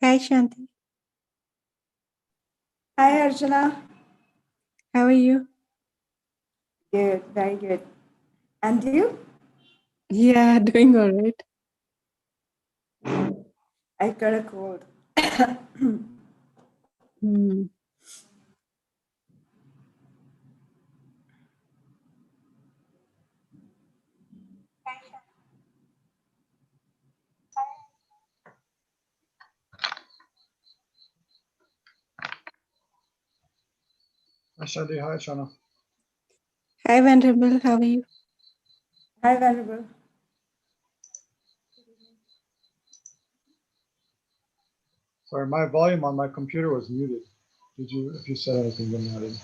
Hi, Shanti. Hi, Arjuna. How are you? Good, very good. And you? Yeah, doing all right. I got a cold. Hmm. Hi, Shanti. Hi, Shana. Hi, Venerable. How are you? Hi, Venerable. Sorry, my volume on my computer was muted. If you said anything, then I didn't.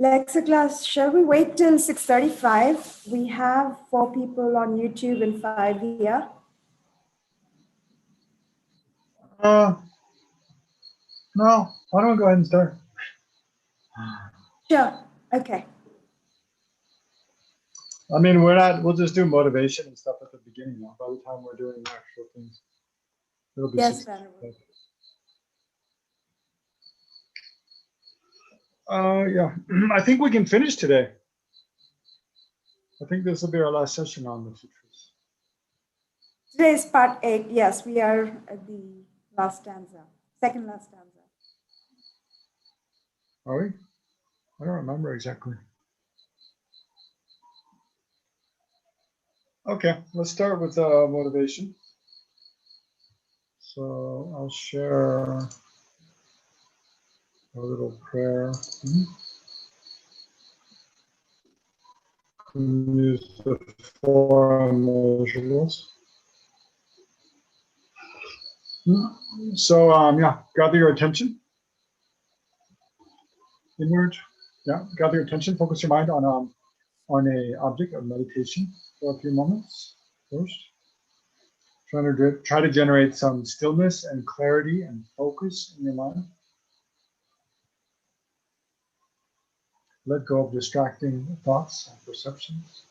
Lexa class, shall we wait till 6:35? We have 4 people on YouTube and 5 here. No, why don't we go ahead and start? Sure. Okay. I mean, we'll just do motivation and stuff at the beginning now. By the time we're doing actual things, it'll be Yes, 6. Venerable. Yeah, I think we can finish today. I think this will be our last session on the sutras. Today is part 8. Yes, we are at the last stanza, second last stanza. Are we? I don't remember exactly. Okay, let's start with motivation. So I'll share a little prayer. Use the 4 immeasurables. So yeah, gather your attention. Inward. Yeah, gather your attention. Focus your mind on a object of meditation for a few moments first. Try to generate some stillness and clarity and focus in your mind. Let go of distracting thoughts and perceptions.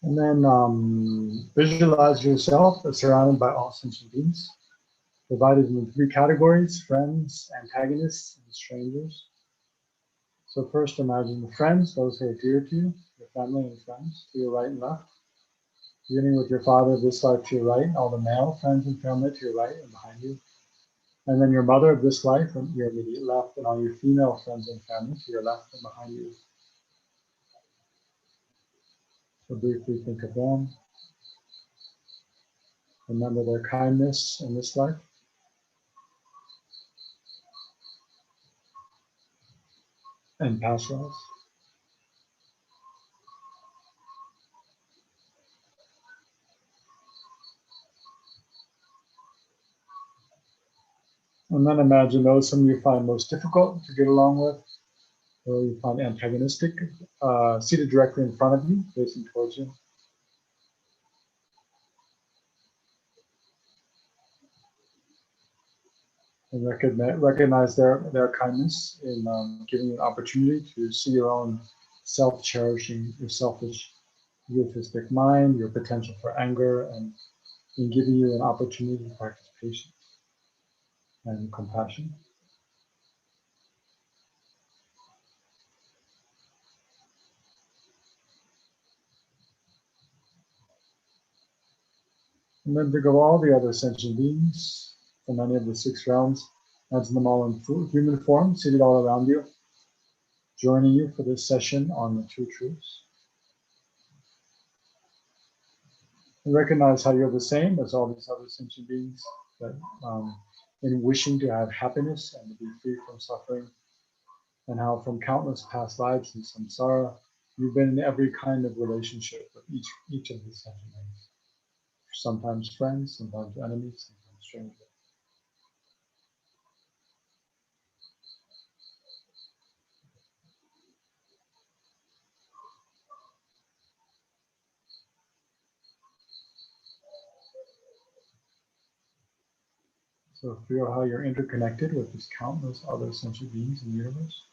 And then visualize yourself as surrounded by all sentient beings, divided into three categories: friends, antagonists, and strangers. So first imagine the friends, those who are dear to you, your family and friends, to your right and left. Beginning with your father of this life to your right, all the male friends and family to your right and behind you. And then your mother of this life from your immediate left, and all your female friends and family to your left and behind you. So briefly think of them. Remember their kindness in this life. And past lives. And then imagine those whom you find most difficult to get along with, or you find antagonistic, seated directly in front of you, facing towards you. And recognize their kindness in giving you an opportunity to see your own self-cherishing, your selfish, egotistic mind, your potential for anger, and in giving you an opportunity to practice patience and compassion. And then think of all the other sentient beings from any of the six realms, imagine them all in human form, seated all around you, joining you for this session on the two truths. And recognize how you're the same as all these other sentient beings, that in wishing to have happiness and to be free from suffering, and how from countless past lives in samsara, you've been in every kind of relationship with each of these sentient beings. Sometimes friends, sometimes enemies, sometimes strangers. So feel how you're interconnected with these countless other sentient beings in the universe.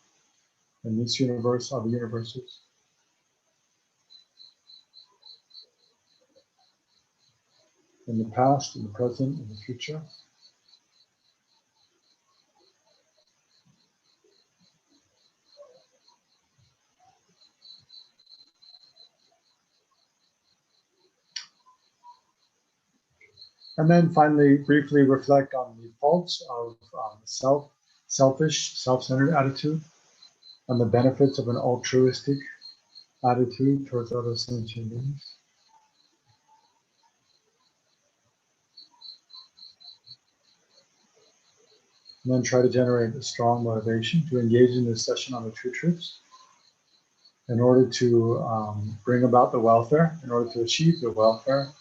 In this universe, other universes. In the past, in the present, in the future. And then finally, briefly reflect on the faults of selfish, self-centered attitude, and the benefits of an altruistic attitude towards other sentient beings. And then try to generate a strong motivation to engage in this session on the true truths in order to bring about the welfare, in order to achieve the welfare,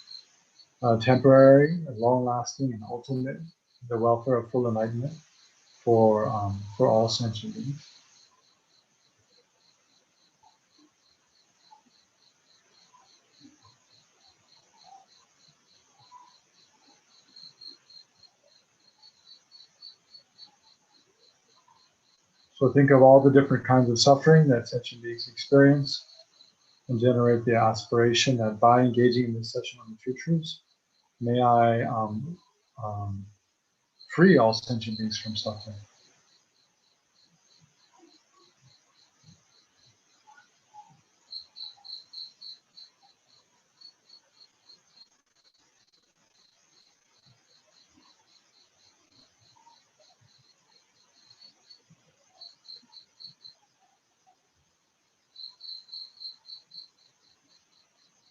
temporary, long-lasting, and ultimate, the welfare of full enlightenment for all sentient beings. So think of all the different kinds of suffering that sentient beings experience and generate the aspiration that by engaging in this session on the true truths, may I free all sentient beings from suffering.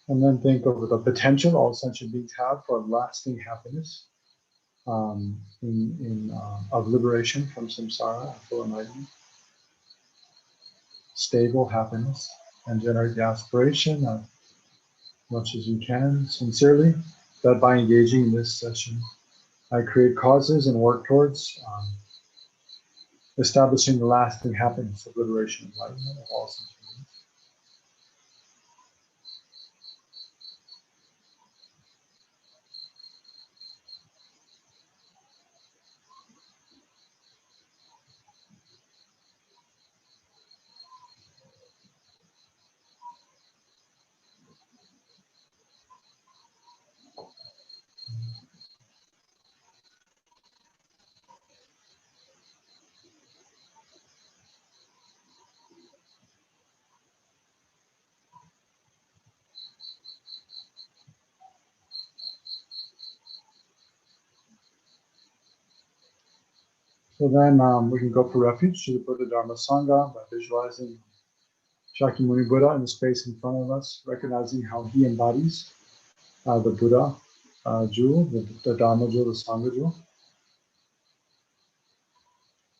And then think of the potential all sentient beings have for lasting happiness, of liberation from samsara and full enlightenment, stable happiness, and generate the aspiration as much as you can, sincerely, that by engaging in this session, I create causes and work towards establishing the lasting happiness of liberation and enlightenment of all sentient beings. So then we can go for refuge to the Buddha Dharma Sangha by visualizing Shakyamuni Buddha in the space in front of us, recognizing how he embodies the Buddha jewel, the Dharma jewel, the Sangha jewel,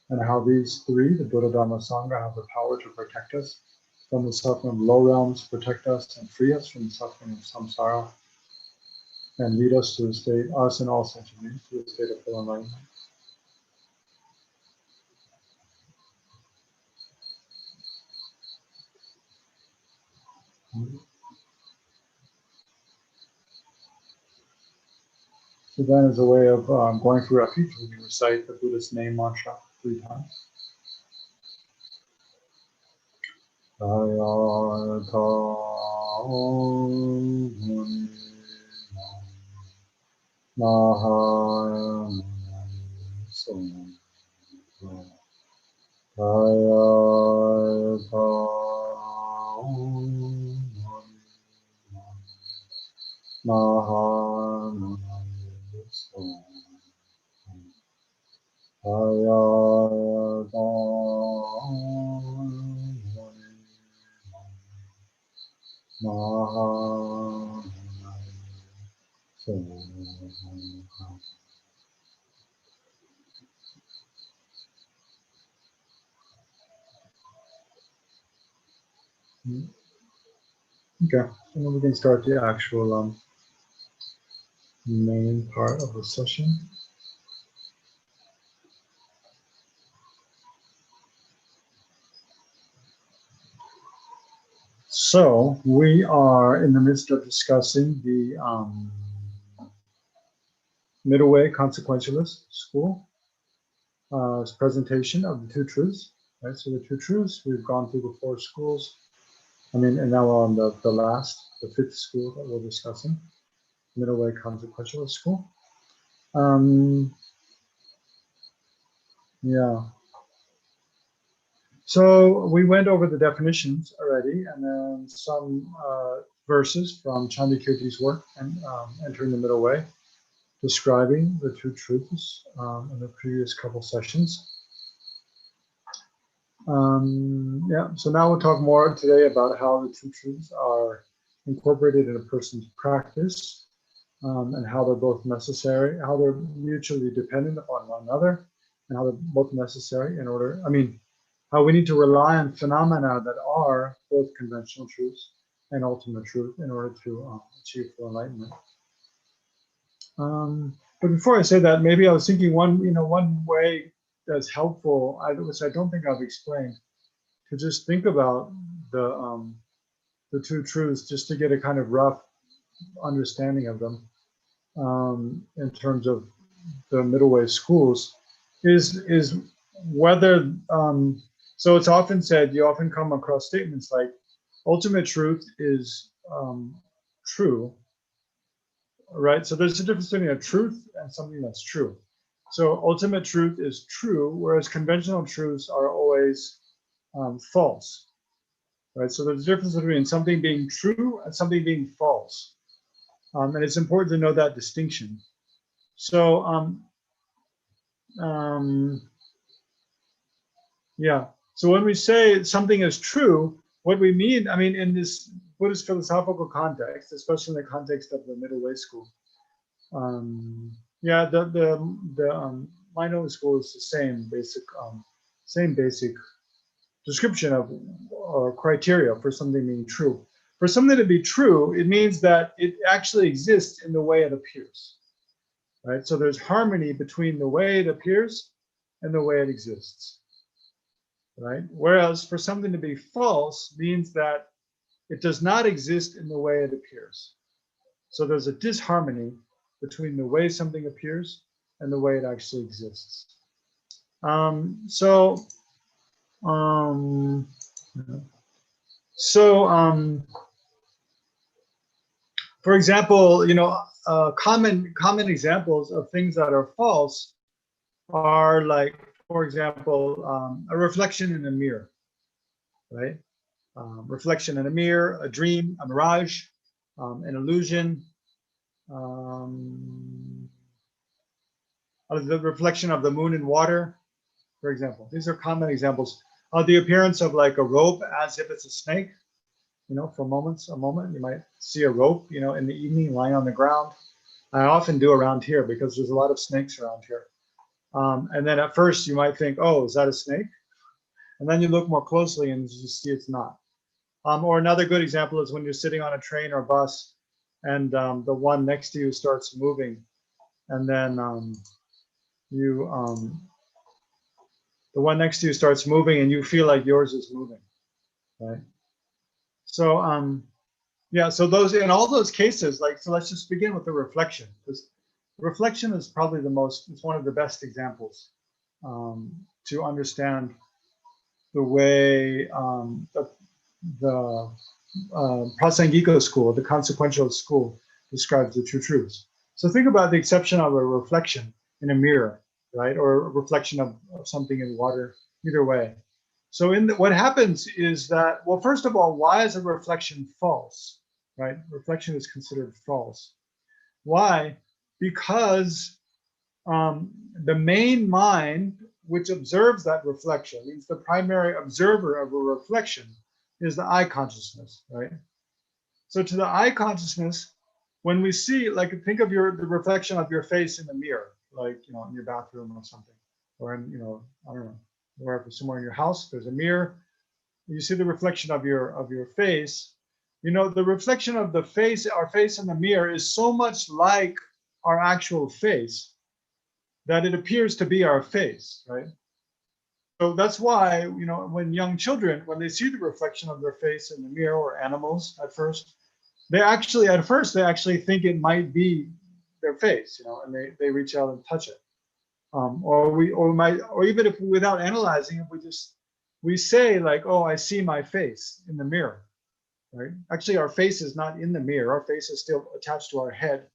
and how these three, the Buddha Dharma Sangha, have the power to protect us from the suffering of low realms, protect us and free us from the suffering of samsara, and lead us to the state, us and all sentient beings, to the state of full enlightenment. So then, as a way of going for refuge, we can recite the Buddhist name mantra 3 times. Okay, and then we can start the actual main part of the session. So we are in the midst of discussing the middle way consequentialist school presentation of the two truths. Right, so the two truths, we've gone through the 4 schools. I mean, and now we're on the 5th school that we're discussing, middle way consequentialist school. Yeah. So we went over the definitions already, and then some verses from Chandakirti's work and Entering the Middle Way, describing the two truths in the previous couple sessions. Yeah, so now we'll talk more today about how the two truths are incorporated in a person's practice, and how they're both necessary, how they're mutually dependent upon one another, and how they're both necessary in order, how we need to rely on phenomena that are both conventional truths and ultimate truth in order to achieve full enlightenment. But before I say that, maybe I was thinking one way that's helpful, which I don't think I've explained, to just think about the two truths, just to get a kind of rough understanding of them in terms of the middle way schools, is whether so it's often said, you often come across statements like ultimate truth is true, right? So there's a difference between a truth and something that's true. So ultimate truth is true, whereas conventional truths are always false, right? So there's a difference between something being true and something being false. And it's important to know that distinction. So, yeah. So when we say something is true, what we mean, in this Buddhist philosophical context, especially in the context of the middle way school, yeah, the middle school is the same basic description of or criteria for something being true. For something to be true, it means that it actually exists in the way it appears, right? So there's harmony between the way it appears and the way it exists, right? Whereas for something to be false means that it does not exist in the way it appears. So there's a disharmony between the way something appears and the way it actually exists. For example, common examples of things that are false are like, for example, a reflection in a mirror, right? Reflection in a mirror, a dream, a mirage, an illusion, the reflection of the moon in water, for example. These are common examples. The appearance of like a rope as if it's a snake, for a moment, you might see a rope, in the evening lying on the ground. I often do around here because there's a lot of snakes around here. And then at first you might think, oh, is that a snake? And then you look more closely and you see it's not. Or another good example is when you're sitting on a train or bus and the one next to you starts moving, and then the one next to you starts moving and you feel like yours is moving, right? So yeah, so those, in all those cases, so let's just begin with the reflection, because reflection is probably it's one of the best examples to understand the way the Prasangika school, the consequential school, describes the true truths. So think about the exception of a reflection in a mirror, right? Or a reflection of something in water, either way. So what happens is that, well, first of all, why is a reflection false, right? Reflection is considered false. Why? Because the main mind, which observes that reflection, means the primary observer of a reflection is the I consciousness, right? So to the I consciousness, when we see, think of the reflection of your face in the mirror, in your bathroom or something, or in, I don't know, wherever, somewhere in your house, there's a mirror. You see the reflection of your face. The reflection of the face, our face in the mirror, is so much like our actual face that it appears to be our face, right? So that's why, when young children, when they see the reflection of their face in the mirror, or animals at first, they actually think it might be their face, and they reach out and touch it. Or even if without analyzing it, we say like, oh, I see my face in the mirror, right? Actually, our face is not in the mirror. Our face is still attached to our head,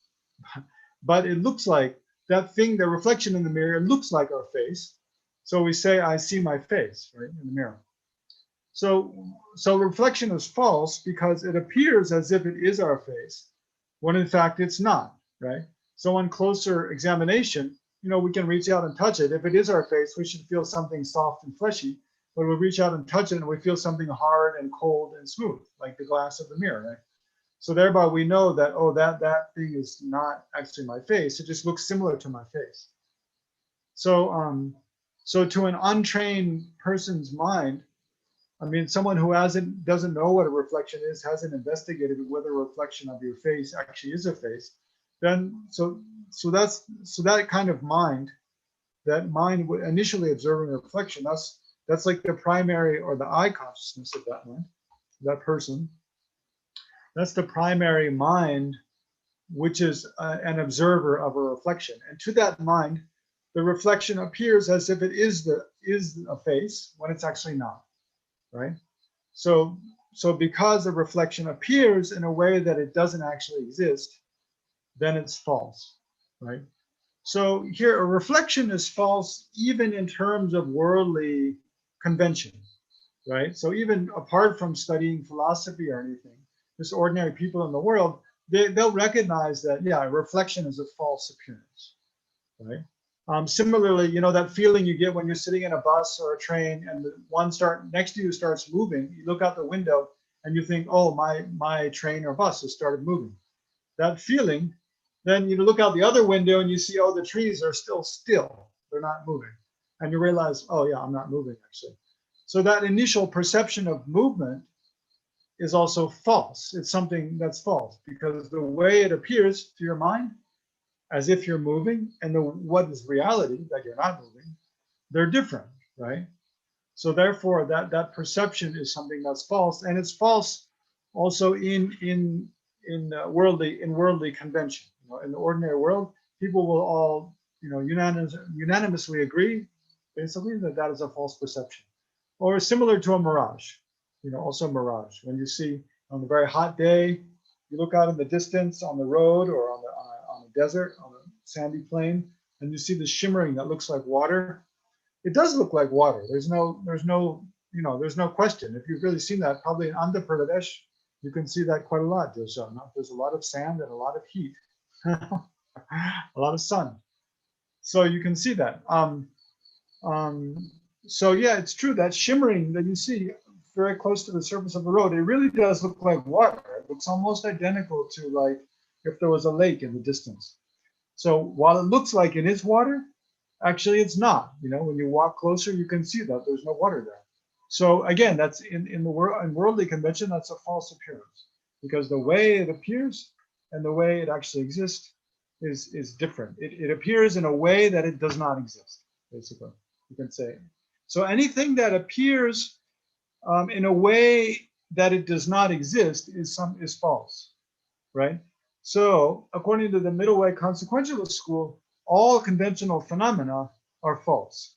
but it looks like that thing, the reflection in the mirror, it looks like our face. So we say, I see my face, right, in the mirror. So reflection is false because it appears as if it is our face, when in fact it's not, right? So on closer examination, we can reach out and touch it. If it is our face, we should feel something soft and fleshy, but we reach out and touch it and we feel something hard and cold and smooth, like the glass of the mirror, right? So thereby we know that, oh, that thing is not actually my face. It just looks similar to my face. So to an untrained person's mind, someone who doesn't know what a reflection is, hasn't investigated whether a reflection of your face actually is a face, then so that kind of mind, initially observing a reflection, that's like the primary, or the I consciousness of that mind, that person. That's the primary mind, which is an observer of a reflection. And to that mind, the reflection appears as if it is a face when it's actually not, right? So because the reflection appears in a way that it doesn't actually exist, then it's false, right? So here, a reflection is false even in terms of worldly convention, right? So even apart from studying philosophy or anything, just ordinary people in the world, they'll recognize that, yeah, a reflection is a false appearance, right? Similarly, that feeling you get when you're sitting in a bus or a train and the one next to you starts moving, you look out the window and you think, oh, my train or bus has started moving. That feeling, then you look out the other window and you see, oh, the trees are still, they're not moving. And you realize, oh yeah, I'm not moving actually. So that initial perception of movement is also false. It's something that's false because the way it appears to your mind, as if you're moving, and what is reality, that you're not moving, they're different, right? So therefore, that perception is something that's false, and it's false also in worldly convention. In the ordinary world, people will all unanimously agree, basically, that is a false perception, or similar to a mirage. Also mirage. When you see on a very hot day, you look out in the distance on the road or on a desert, on a sandy plain, and you see the shimmering that looks like water. It does look like water. There's no question. If you've really seen that, probably in Andhra Pradesh, you can see that quite a lot. There's a lot of sand and a lot of heat, a lot of sun. So you can see that. So yeah, it's true that shimmering that you see very close to the surface of the road, it really does look like water. It looks almost identical to like if there was a lake in the distance. So while it looks like it is water, actually it's not. You know, when you walk closer, you can see that there's no water there. So again, that's in the world, in worldly convention, that's a false appearance, because the way it appears and the way it actually exists is different. It appears in a way that it does not exist, basically, you can say. So anything that appears in a way that it does not exist is false, right? So according to the middle way consequentialist school, all conventional phenomena are false,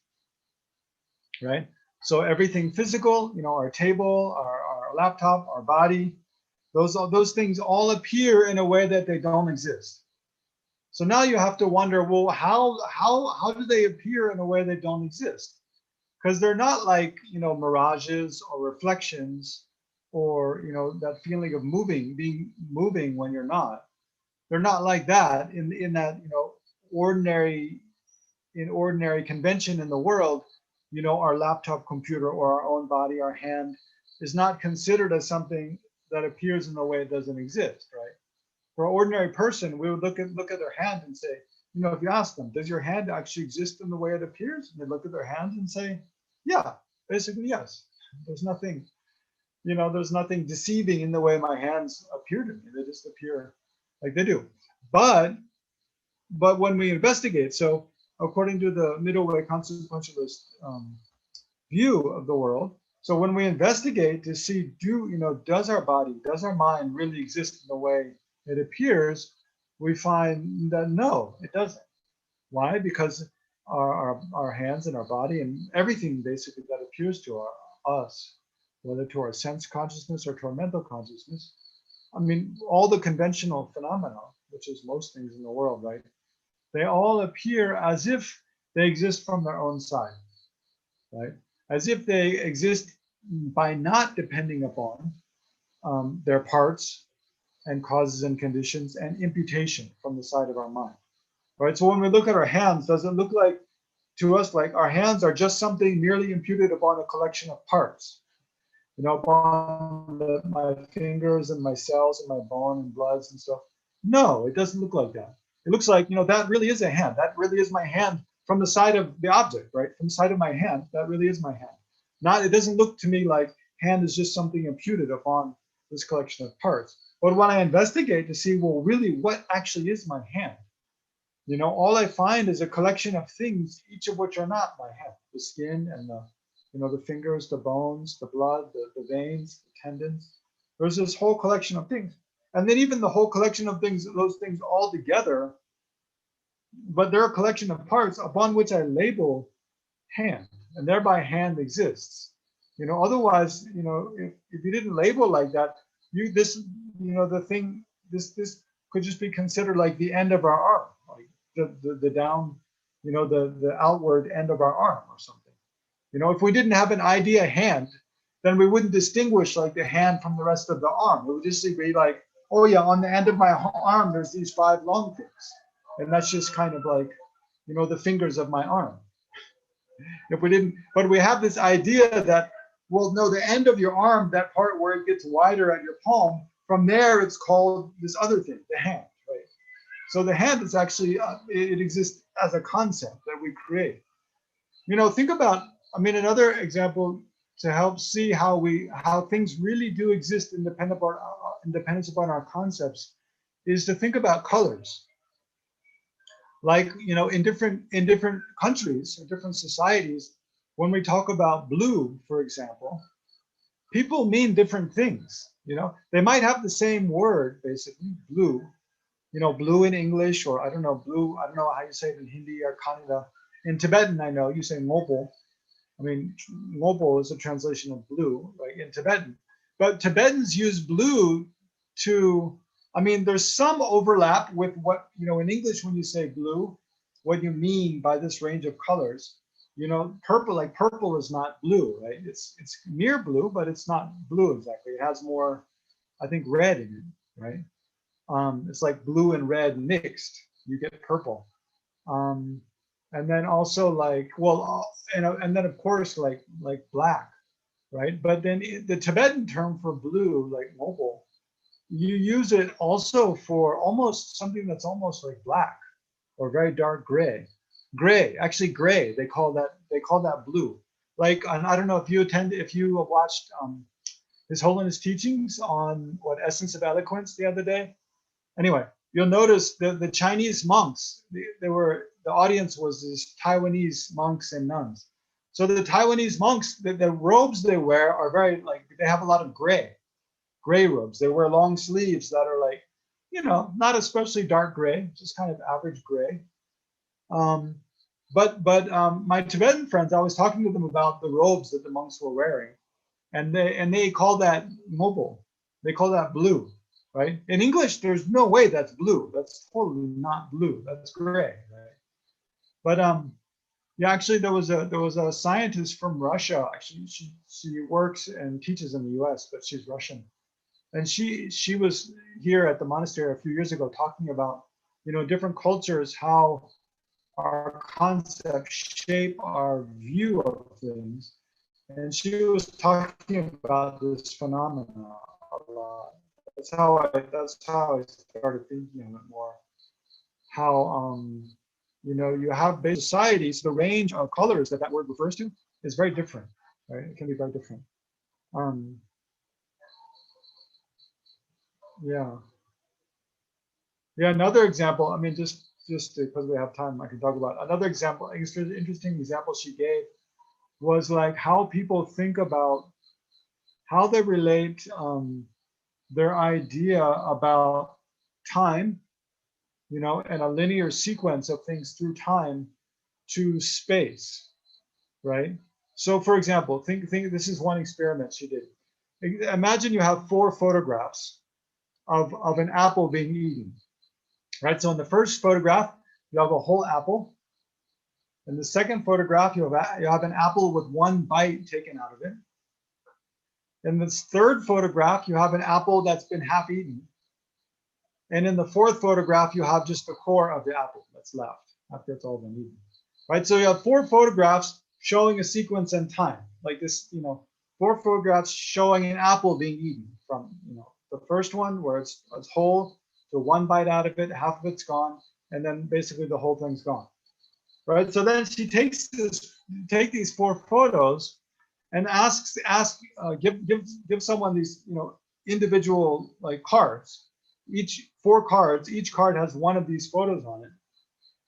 right? So everything physical, you know, our table, our laptop, our body, those things all appear in a way that they don't exist. So now you have to wonder, well, how do they appear in a way they don't exist? Because they're not like, you know, mirages or reflections, or, you know, that feeling of moving when you're not. They're not like that in that, you know, ordinary convention in the world, you know, our laptop computer or our own body, our hand, is not considered as something that appears in a way it doesn't exist, right? For an ordinary person, we would look at their hand and say, you know, if you ask them, does your hand actually exist in the way it appears? And they look at their hands and say, yeah, basically yes. There's nothing, you know, there's nothing deceiving in the way my hands appear to me. They just appear like they do. But when we investigate, so according to the middle way consequentialist view of the world, so when we investigate to see, does our body, does our mind really exist in the way it appears, we find that no, it doesn't. Why? Because our hands and our body and everything basically that appears to us, whether to our sense consciousness or to our mental consciousness, I mean, all the conventional phenomena, which is most things in the world, right? They all appear as if they exist from their own side, right? As if they exist by not depending upon their parts and causes and conditions and imputation from the side of our mind, right? So when we look at our hands, does it look like to us like our hands are just something merely imputed upon a collection of parts? You know, upon my fingers and my cells and my bone and bloods and stuff. No, it doesn't look like that. It looks like, you know, that really is a hand. That really is my hand from the side of the object, right? From the side of my hand, that really is my hand. Not, it doesn't look to me like hand is just something imputed upon this collection of parts. But when I investigate to see, well, really, what actually is my hand? You know, all I find is a collection of things, each of which are not my hand. The skin and the, you know, the fingers, the bones, the blood, the veins, the tendons. There's this whole collection of things. And then even the whole collection of things, those things all together, but they're a collection of parts upon which I label hand, and thereby hand exists. You know, otherwise, you know, if you didn't label like that, this could just be considered like the end of our arm, like the down, you know, the outward end of our arm or something. You know, if we didn't have an idea hand, then we wouldn't distinguish like the hand from the rest of the arm. It would just be like, oh yeah, on the end of my arm, there's these 5 long things. And that's just kind of like, you know, the fingers of my arm. If we didn't, but we have this idea that, well, no, the end of your arm, that part where it gets wider at your palm, from there it's called this other thing, the hand, right? So the hand is actually, it exists as a concept that we create. You know, think about, I mean, another example to help see how things really do exist independence upon our concepts is to think about colors. Like, you know, in different countries, in different societies, when we talk about blue, for example, people mean different things. You know, they might have the same word, basically, blue, you know, blue in English, or I don't know, blue, I don't know how you say it in Hindi or Kannada. In Tibetan, I know you say ngopo. I mean, ngopo is a translation of blue, right, in Tibetan. But Tibetans use blue to, I mean, there's some overlap with what, you know, in English, when you say blue, what you mean by this range of colors. You know, purple, like purple is not blue, right? It's near blue, but it's not blue exactly. It has more, I think, red in it, right? It's like blue and red mixed. You get purple. and then also like, well, and then of course like black, right? But then the Tibetan term for blue, like mobile, you use it also for almost something that's almost like black or very dark gray. Actually gray, they call that blue. Like, and I don't know if you watched His Holiness teachings on Essence of Eloquence the other day. Anyway, you'll notice the Chinese monks, the audience was these Taiwanese monks and nuns. So the Taiwanese monks, the robes they wear are very like, they have a lot of gray robes. They wear long sleeves that are like, not especially dark gray, just kind of average gray. But my Tibetan friends, I was talking to them about the robes that the monks were wearing, and they call that mobile. They call that blue, right? In English, there's no way that's blue. That's totally not blue. That's gray, right? But yeah, actually, there was a scientist from Russia. Actually, she works and teaches in the U.S., but she's Russian, and she was here at the monastery a few years ago talking about different cultures, how our concepts shape our view of things. And she was talking about this phenomena a lot. That's how I started thinking of it more. How you have basic societies, the range of colors that word refers to is very different, right? It can be very different. Yeah. Another example. I mean, just because we have time, I can talk about another example. I guess an interesting example she gave was like how people think about how they relate their idea about time, and a linear sequence of things through time to space, right? So for example, think this is one experiment she did. Imagine you have 4 photographs of an apple being eaten, right? So in the first photograph, you have a whole apple. In the second photograph, you have an apple with 1 bite taken out of it. In this third photograph, you have an apple that's been half eaten. And in the fourth photograph, you have just the core of the apple that's left after it's all been eaten, right? So you have 4 photographs showing a sequence in time, like this, 4 photographs showing an apple being eaten from, the first one where it's whole to 1 bite out of it, half of it's gone, and then basically the whole thing's gone, right? So then she takes these 4 photos and give someone these individual like cards, each 4 cards, each card has one of these photos on it,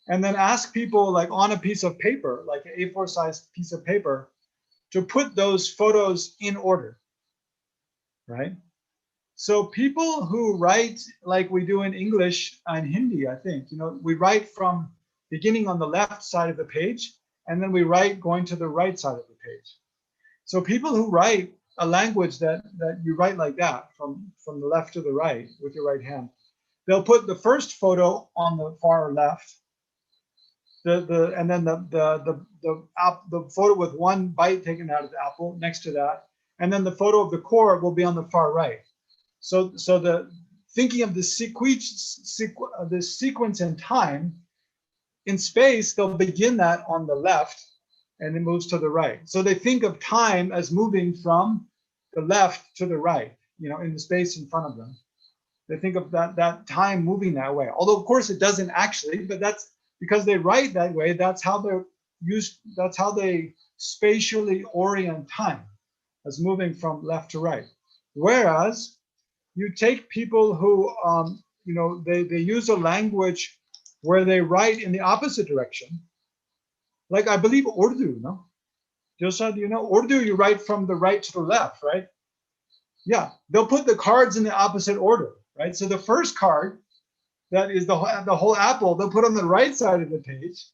and then ask people like on a piece of paper, like an A4 sized piece of paper, to put those photos in order, right? So people who write like we do in English and Hindi, I think, we write from beginning on the left side of the page, and then we write going to the right side of the page. So people who write a language that you write like that, from the left to the right with your right hand, they'll put the first photo on the far left, and then the photo with 1 bite taken out of the apple next to that, and then the photo of the core will be on the far right. So the thinking of the sequence in time, in space, they'll begin that on the left, and it moves to the right. So they think of time as moving from the left to the right, in the space in front of them. They think of that time moving that way. Although of course it doesn't actually, but that's because they write that way. That's how they spatially orient time as moving from left to right. Whereas you take people who, they use a language where they write in the opposite direction. Like I believe Urdu, no? Josha, do you know? Urdu, you write from the right to the left, right? Yeah, they'll put the cards in the opposite order, right? So the first card, that is the whole apple, they'll put on the right side of the page.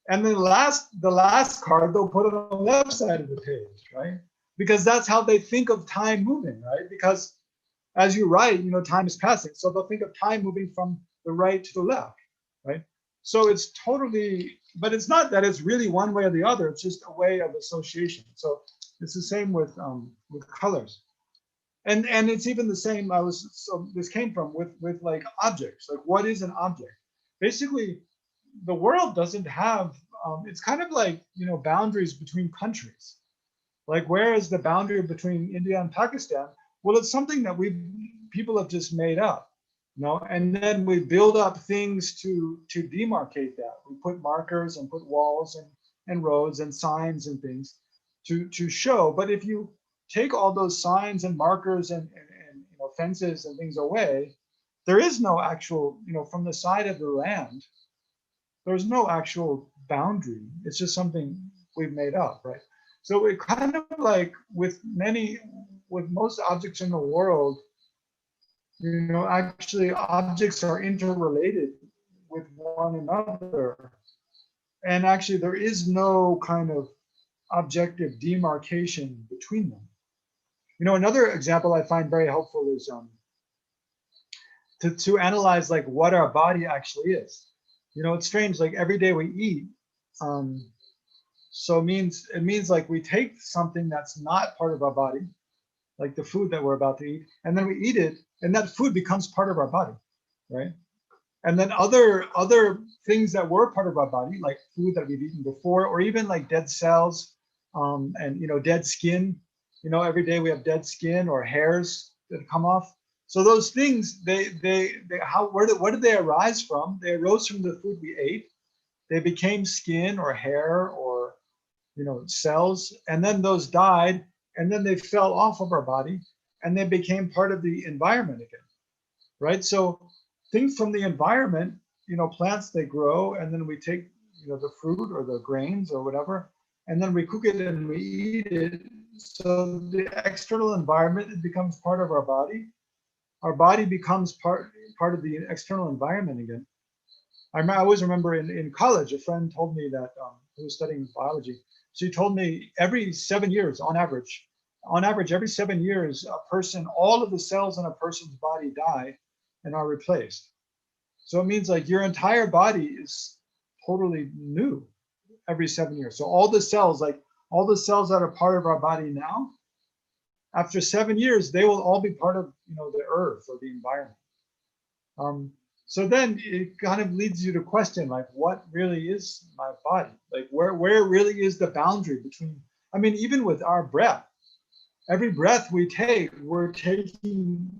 And then the last card, they'll put it on the left side of the page, right? Because that's how they think of time moving, right? Because as you write, time is passing. So they'll think of time moving from the right to the left, right? So it's totally, but it's not that it's really one way or the other. It's just a way of association. So it's the same with colors, and it's even the same. This came from with like objects. Like what is an object? Basically, the world doesn't have it's kind of like, boundaries between countries. Like, where is the boundary between India and Pakistan? Well, it's something that people have just made up, and then we build up things to demarcate that. We put markers and put walls and roads and signs and things to show. But if you take all those signs and markers and fences and things away, there is no actual, from the side of the land, there's no actual boundary. It's just something we've made up, right? So it kind of like with most objects in the world, actually objects are interrelated with one another. And actually there is no kind of objective demarcation between them. Another example I find very helpful is to analyze like what our body actually is. It's strange, like every day we eat, so it means like we take something that's not part of our body, like the food that we're about to eat, and then we eat it, and that food becomes part of our body, right? And then other things that were part of our body, like food that we've eaten before, or even like dead cells, and dead skin. Every day we have dead skin or hairs that come off. So those things, what did they arise from? They arose from the food we ate. They became skin or hair or cells, and then those died, and then they fell off of our body, and they became part of the environment again, right? So things from the environment, plants, they grow, and then we take the fruit or the grains or whatever, and then we cook it and we eat it. So the external environment, it becomes part of our body. Our body becomes part of the external environment again. I always remember in college, a friend told me that who was studying biology. She told me every 7 years, on average, every 7 years, all of the cells in a person's body die and are replaced. So it means like your entire body is totally new every 7 years. So all the cells that are part of our body now, after 7 years, they will all be part of the earth or the environment. So then it kind of leads you to question, like, what really is my body? Like, where really is the boundary between? I mean, even with our breath, every breath we take, we're taking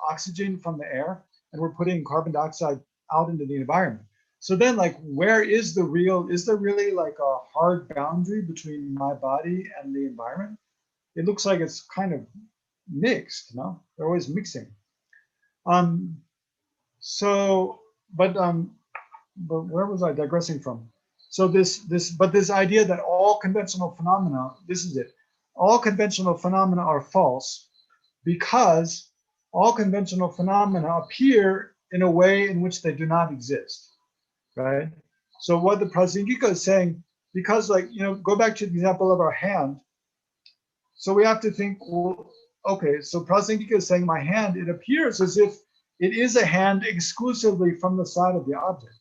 oxygen from the air, and we're putting carbon dioxide out into the environment. So then, like, is there really like a hard boundary between my body and the environment? It looks like it's kind of mixed, They're always mixing. So, but where was I digressing from? So this idea that all conventional phenomena, this is it, all conventional phenomena are false because all conventional phenomena appear in a way in which they do not exist, right? So what the Prasangika is saying, because go back to the example of our hand. So we have to think, well, okay, so Prasangika is saying my hand, it appears as if it is a hand exclusively from the side of the object.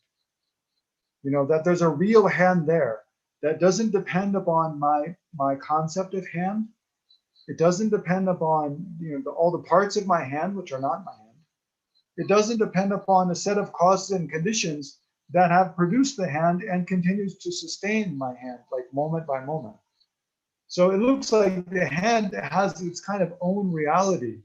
That there's a real hand there that doesn't depend upon my concept of hand. It doesn't depend upon all the parts of my hand, which are not my hand. It doesn't depend upon a set of causes and conditions that have produced the hand and continues to sustain my hand, like moment by moment. So it looks like the hand has its kind of own reality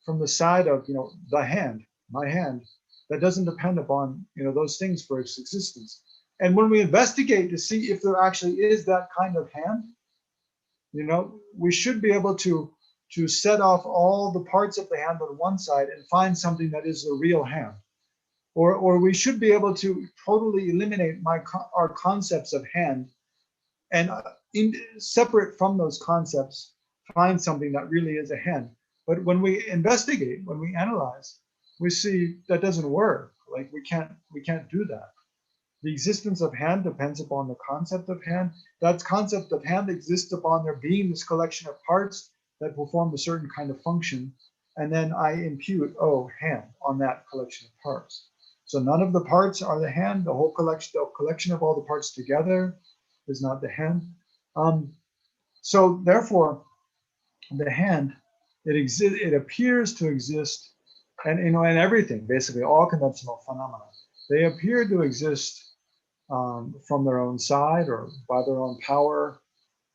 from the side of the hand, my hand, that doesn't depend upon those things for its existence. And when we investigate to see if there actually is that kind of hand, we should be able to set off all the parts of the hand on one side and find something that is a real hand. Or we should be able to totally eliminate our concepts of hand, and separate from those concepts, find something that really is a hand. But when we investigate, when we analyze, we see that doesn't work. Like we can't do that. The existence of hand depends upon the concept of hand. That concept of hand exists upon there being this collection of parts that perform a certain kind of function. And then I impute, hand, on that collection of parts. So none of the parts are the hand. The collection of all the parts together is not the hand. So therefore, the hand, it appears to exist, and in everything, basically all conventional phenomena, they appear to exist from their own side or by their own power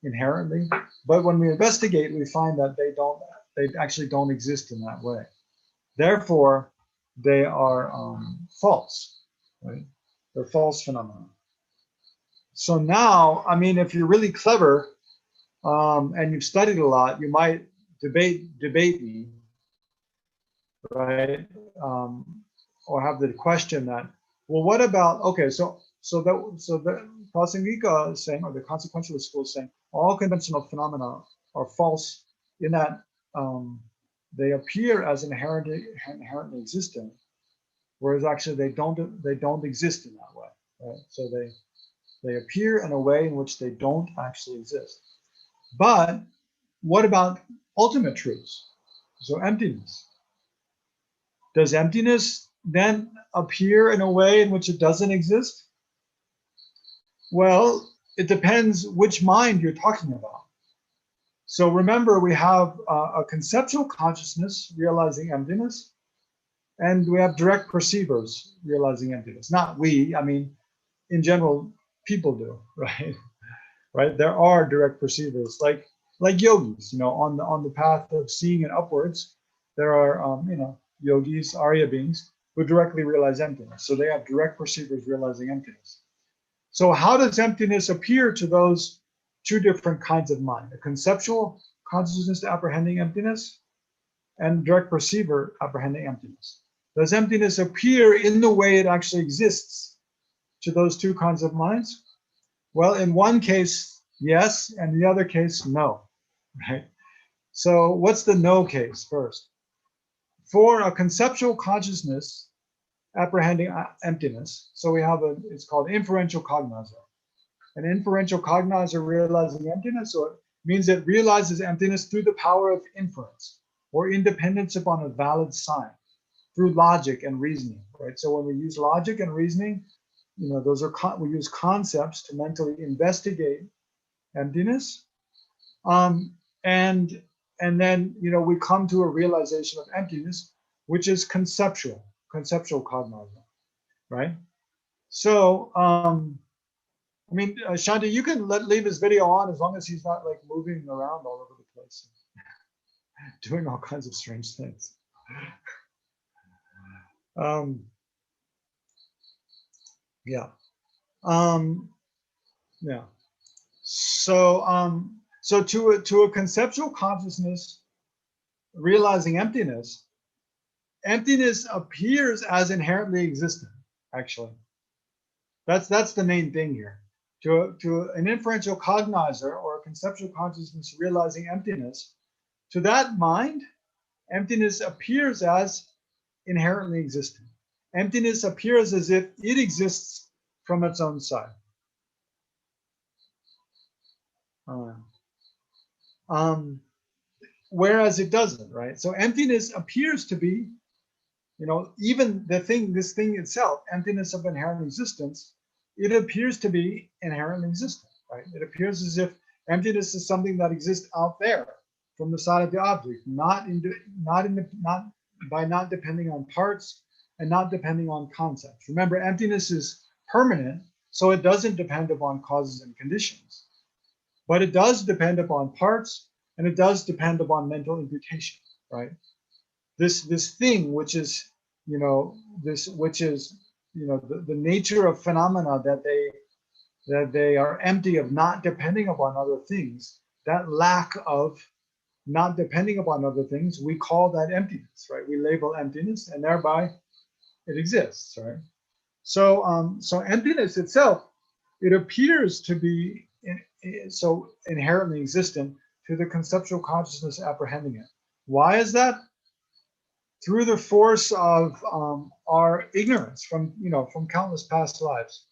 inherently. But when we investigate, we find that they actually don't exist in that way. Therefore, they are false, right? They're false phenomena. So now, I mean, if you're really clever and you've studied a lot, you might debate me, right? Or have the question that, well, what about, okay, so the Prasangika is saying, or the consequentialist school is saying, all conventional phenomena are false in that they appear as inherently existent, whereas actually they don't exist in that way, right? So they appear in a way in which they don't actually exist. But what about ultimate truths? So emptiness. Does emptiness then appear in a way in which it doesn't exist? Well, it depends which mind you're talking about. So remember, we have a conceptual consciousness realizing emptiness, and we have direct perceivers realizing emptiness. Not we, I mean, in general, people do, right? Right? There are direct perceivers, like yogis, on the path of seeing and upwards. There are, yogis, Arya beings who directly realize emptiness. So they have direct perceivers realizing emptiness. So how does emptiness appear to those two different kinds of mind? A conceptual consciousness apprehending emptiness and direct perceiver apprehending emptiness. Does emptiness appear in the way it actually exists to those two kinds of minds? Well, in one case, yes, and the other case, no, right? So what's the no case first? For a conceptual consciousness apprehending emptiness, so we have it's called inferential cognizer. An inferential cognizer realizing emptiness, so it means it realizes emptiness through the power of inference or independence upon a valid sign, through logic and reasoning, right? So when we use logic and reasoning, those are we use concepts to mentally investigate emptiness, and then we come to a realization of emptiness, which is conceptual cognizer, right? So I mean, Shanti, you can leave his video on as long as he's not like moving around all over the place, doing all kinds of strange things. Yeah. Yeah. So to a conceptual consciousness realizing emptiness appears as inherently existent, actually. That's the main thing here. To an inferential cognizer or a conceptual consciousness realizing emptiness, to that mind, emptiness appears as inherently existent. Emptiness appears as if it exists from its own side. Whereas it doesn't, right? So emptiness appears to be, even this thing itself, emptiness of inherent existence, it appears to be inherently existent, right? It appears as if emptiness is something that exists out there from the side of the object, not by not depending on parts and not depending on concepts. Remember, emptiness is permanent, so it doesn't depend upon causes and conditions, but it does depend upon parts, and it does depend upon mental imputation, right? This thing, which is, the nature of phenomena, that they are empty of not depending upon other things. That lack of not depending upon other things, we call that emptiness, right? We label emptiness, and thereby it exists, right? So emptiness itself, it appears to be so inherently existent to the conceptual consciousness apprehending it. Why is that? Through the force of our ignorance from countless past lives.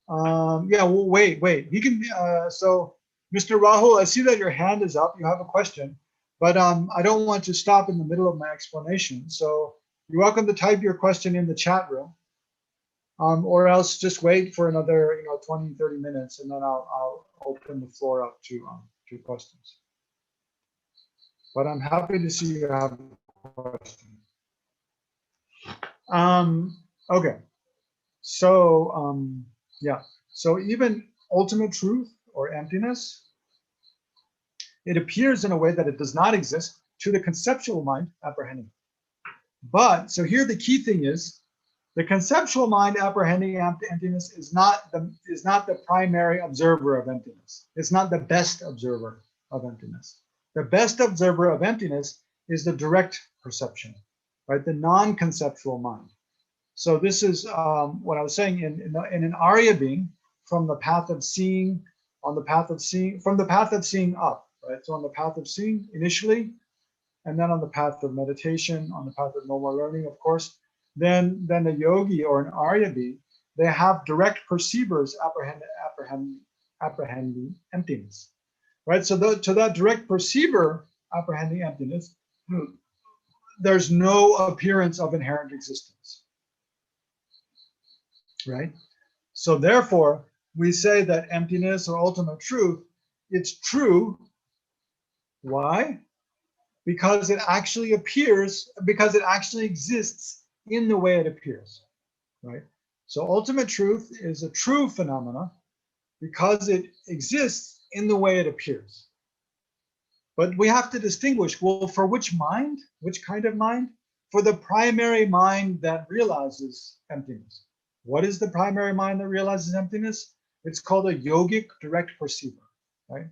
Yeah, well, wait. He can. So, Mr. Rahul, I see that your hand is up. You have a question, but I don't want to stop in the middle of my explanation. So you're welcome to type your question in the chat room, or else just wait for another 20, 30 minutes, and then I'll open the floor up to questions. But I'm happy to see you have a question. Okay. So yeah, so even ultimate truth or emptiness, it appears in a way that it does not exist to the conceptual mind apprehending. But so here the key thing is, the conceptual mind apprehending emptiness is not the primary observer of emptiness. It's not the best observer of emptiness. The best observer of emptiness is the direct perception, right? The non-conceptual mind. So this is what I was saying in an Arya being, from the path of seeing, from the path of seeing up, right? So on the path of seeing initially, and then on the path of meditation, on the path of no more learning, of course, then a yogi or an Arya being, they have direct perceivers apprehending emptiness, right? So to that direct perceiver apprehending emptiness, there's no appearance of inherent existence, right? So therefore, we say that emptiness or ultimate truth, it's true. Why? Because it actually appears, because it actually exists in the way it appears, right? So ultimate truth is a true phenomena because it exists in the way it appears. But we have to distinguish, well, for which mind? Which kind of mind? For the primary mind that realizes emptiness. What is the primary mind that realizes emptiness? It's called a yogic direct perceiver, right?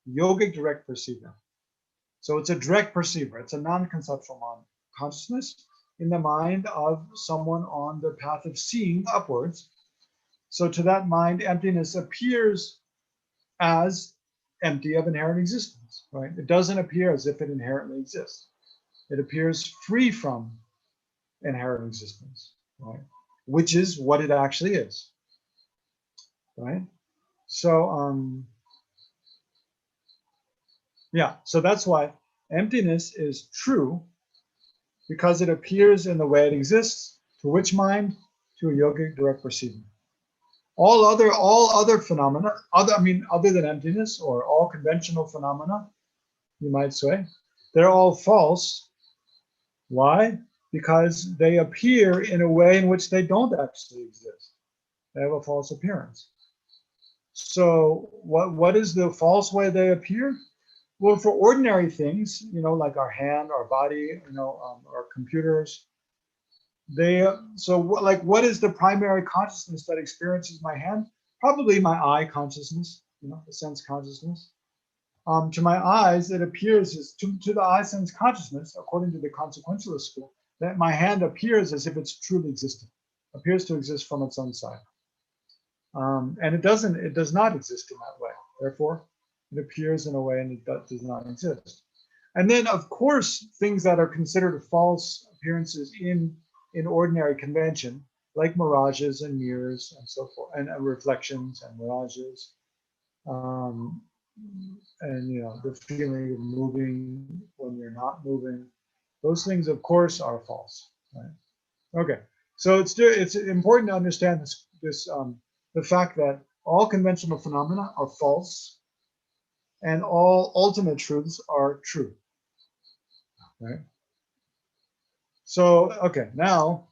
Yogic direct perceiver. So it's a direct perceiver. It's a non-conceptual mind consciousness in the mind of someone on the path of seeing upwards. So to that mind, emptiness appears as empty of inherent existence, right? It doesn't appear as if it inherently exists. It appears free from inherent existence, right? Which is what it actually is, right? So, yeah, so that's why emptiness is true, because it appears in the way it exists. To which mind? To a yogic direct perceiver. All other phenomena, other than emptiness, or all conventional phenomena, you might say, they're all false. Why? Because they appear in a way in which they don't actually exist. They have a false appearance. So what is the false way they appear? Well, for ordinary things, like our hand, our body, our computers, what is the primary consciousness that experiences my hand? Probably my eye consciousness, the sense consciousness. To my eyes, it appears as to the eye sense consciousness, according to the consequentialist school, that my hand appears as if it's truly existent, appears to exist from its own side. And it does not exist in that way. Therefore, it appears in a way and it does not exist. And then, of course, things that are considered false appearances in ordinary convention, like mirages and mirrors and so forth, and reflections and mirages, and the feeling of moving when you're not moving, those things, of course, are false. Right? Okay, so it's important to understand the fact that all conventional phenomena are false, and all ultimate truths are true. Right? So, okay, now,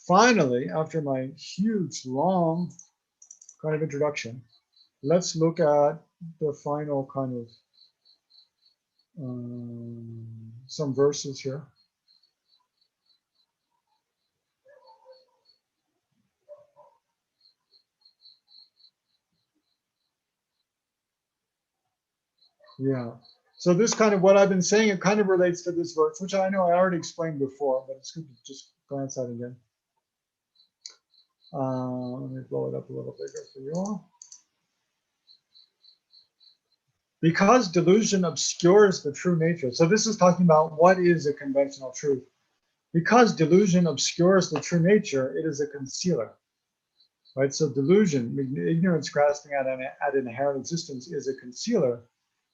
finally, after my huge, long kind of introduction, let's look at the final kind of some verses here. Yeah. So this kind of what I've been saying, it kind of relates to this verse, which I know I already explained before, but it's good to just glance at it again. Let me blow it up a little bigger for you all. Because delusion obscures the true nature. So this is talking about what is a conventional truth. Because delusion obscures the true nature, it is a concealer. Right? So delusion, ignorance grasping at inherent existence, is a concealer.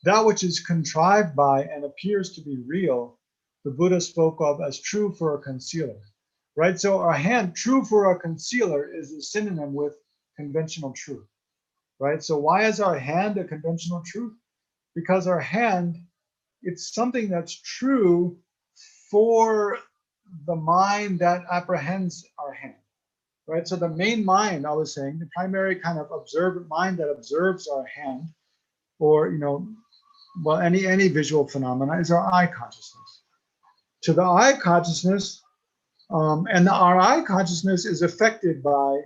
That which is contrived by and appears to be real, the Buddha spoke of as true for a concealer. Right? So our hand, true for a concealer, is a synonym with conventional truth. Right? So why is our hand a conventional truth? Because our hand, it's something that's true for the mind that apprehends our hand. right? So the main mind, I was saying, the primary kind of observant mind that observes our hand, or well, any visual phenomena, is our eye consciousness. To the eye consciousness, and our eye consciousness is affected by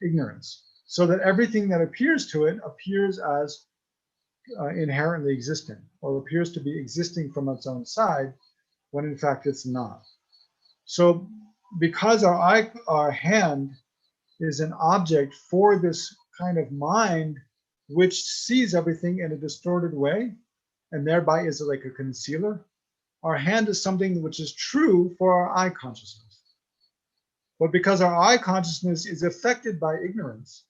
ignorance, so that everything that appears to it appears as inherently existent, or appears to be existing from its own side, when in fact it's not. So because our hand is an object for this kind of mind, which sees everything in a distorted way, and thereby is like a concealer, our hand is something which is true for our eye consciousness. But because our eye consciousness is affected by ignorance,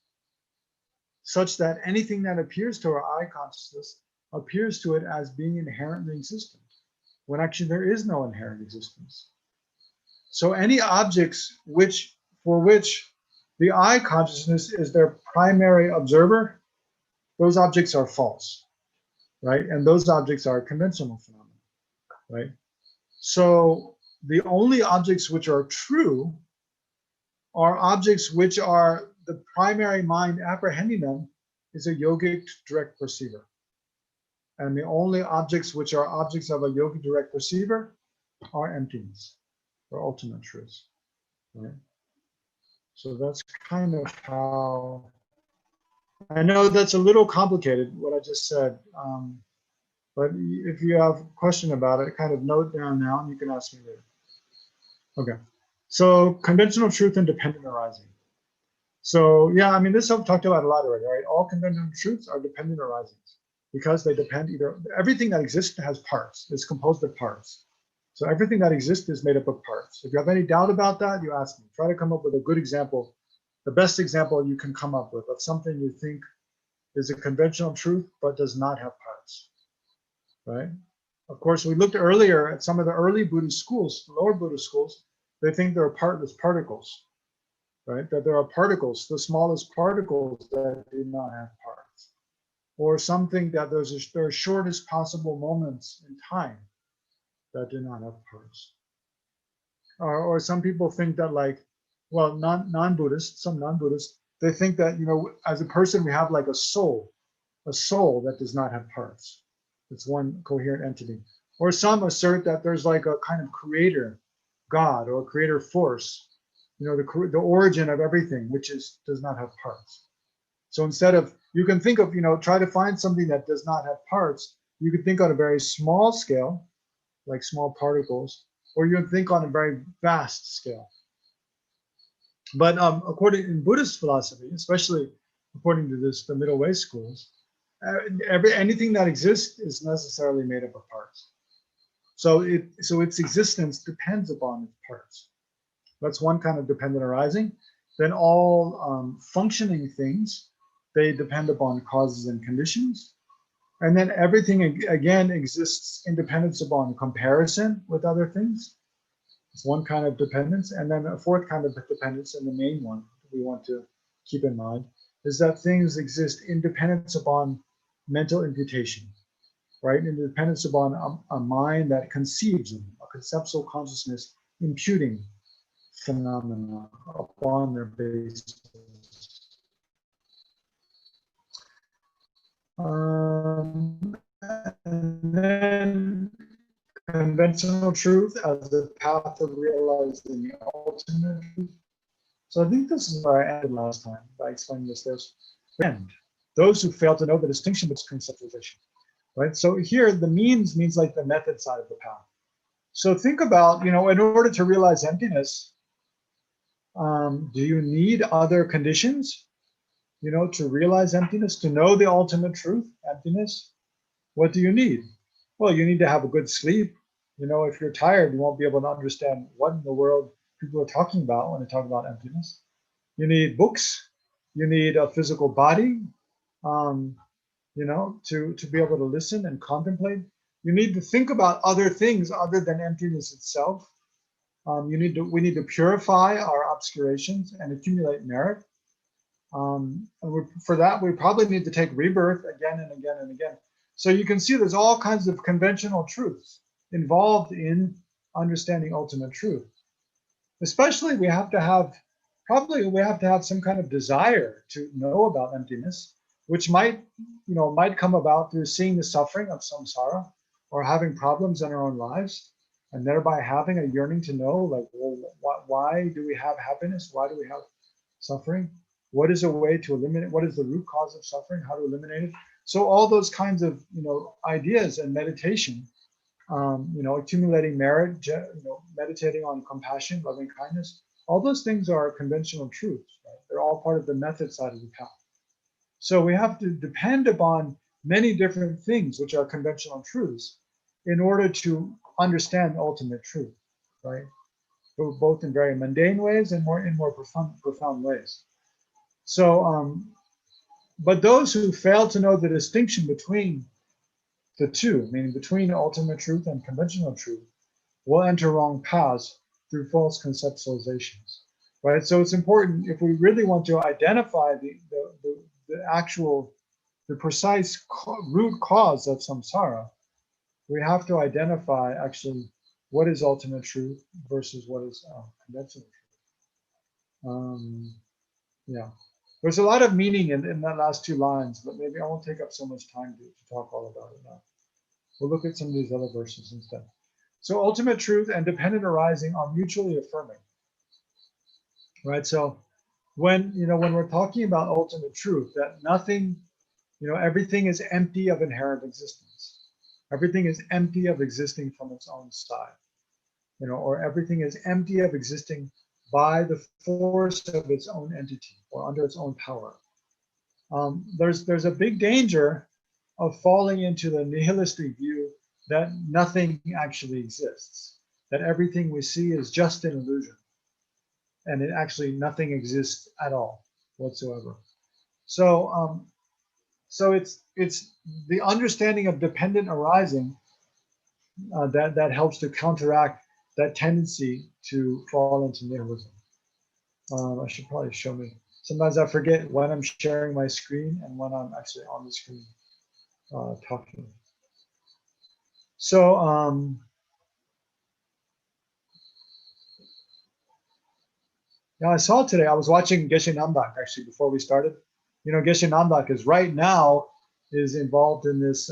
such that anything that appears to our eye consciousness appears to it as being inherently existent, when actually there is no inherent existence. So any objects for which the eye consciousness is their primary observer, those objects are false, right? And those objects are conventional phenomena, right? So the only objects which are true are objects which are the primary mind apprehending them is a yogic direct perceiver. And the only objects which are objects of a yogic direct perceiver are emptiness, or ultimate truth, right? So that's kind of how, I know that's a little complicated, what I just said, but if you have a question about it, kind of note down now and you can ask me later. Okay, so conventional truth and dependent arising. So yeah, I mean, this I've talked about a lot already, right? All conventional truths are dependent arisings because they depend everything that exists has parts, it's composed of parts. So everything that exists is made up of parts. If you have any doubt about that, you ask me. Try to come up with a good example, the best example you can come up with of something you think is a conventional truth but does not have parts, right? Of course, we looked earlier at some of the early Buddhist schools, the lower Buddhist schools, they think there are partless particles, right? That there are particles, the smallest particles that do not have parts. Or something that there are shortest possible moments in time that do not have parts. Or some people think that, like, well, non-Buddhists, some non-Buddhists, they think that, as a person, we have like a soul that does not have parts. It's one coherent entity. Or some assert that there's like a kind of creator, God, or creator force, the origin of everything, which does not have parts. So instead of, you can think of, try to find something that does not have parts, you could think on a very small scale, like small particles, or you can think on a very vast scale. But according in Buddhist philosophy, especially according to the middle way schools, anything that exists is necessarily made up of parts. So its existence depends upon its parts. That's one kind of dependent arising. Then all functioning things, they depend upon causes and conditions. And then everything again exists in dependence upon comparison with other things. It's one kind of dependence. And then a fourth kind of dependence, and the main one we want to keep in mind, is that things exist in dependence upon mental imputation, right? In dependence upon a mind that conceives them, a conceptual consciousness imputing phenomena upon their basis. And then conventional truth as the path of realizing the ultimate truth. So I think this is where I ended last time by explaining this. There's end, those who fail to know the distinction between conceptualization, right? So here the means like the method side of the path. So think about, in order to realize emptiness, do you need other conditions, to realize emptiness, to know the ultimate truth, emptiness? What do you need? Well, you need to have a good sleep. If you're tired, you won't be able to understand what in the world people are talking about when they talk about emptiness. You need books. You need a physical body, to be able to listen and contemplate. You need to think about other things other than emptiness itself. We need to purify our obscurations and accumulate merit. And for that, we probably need to take rebirth again and again and again. So you can see there's all kinds of conventional truths involved in understanding ultimate truth. Especially we have to have probably we have to have some kind of desire to know about emptiness, which might come about through seeing the suffering of samsara or having problems in our own lives, and thereby having a yearning to know, like, well, why do we have happiness? Why do we have suffering? What is a way to eliminate? What is the root cause of suffering? How to eliminate it? So all those kinds of ideas and meditation, accumulating merit, meditating on compassion, loving kindness, all those things are conventional truths. Right? They're all part of the method side of the path. So we have to depend upon many different things, which are conventional truths, in order to understand ultimate truth, right? Both in very mundane ways and in more profound ways. So, but those who fail to know the distinction between the two, meaning between ultimate truth and conventional truth, will enter wrong paths through false conceptualizations, right? So it's important, if we really want to identify the precise root cause of samsara, we have to identify actually what is ultimate truth versus what is conventional truth. Yeah, there's a lot of meaning in that last two lines, but maybe I won't take up so much time to talk all about it now. We'll look at some of these other verses instead. So ultimate truth and dependent arising are mutually affirming, right? So when we're talking about ultimate truth, that nothing, everything is empty of inherent existence. Everything is empty of existing from its own side, or everything is empty of existing by the force of its own entity or under its own power. There's a big danger of falling into the nihilistic view that nothing actually exists, that everything we see is just an illusion, and it actually nothing exists at all whatsoever. So it's the understanding of dependent arising that helps to counteract that tendency to fall into nihilism. I should probably show me. Sometimes I forget when I'm sharing my screen and when I'm actually on the screen talking. So yeah, I saw today, I was watching Geshe Namdak actually before we started. Geshe Namdak is right now involved in this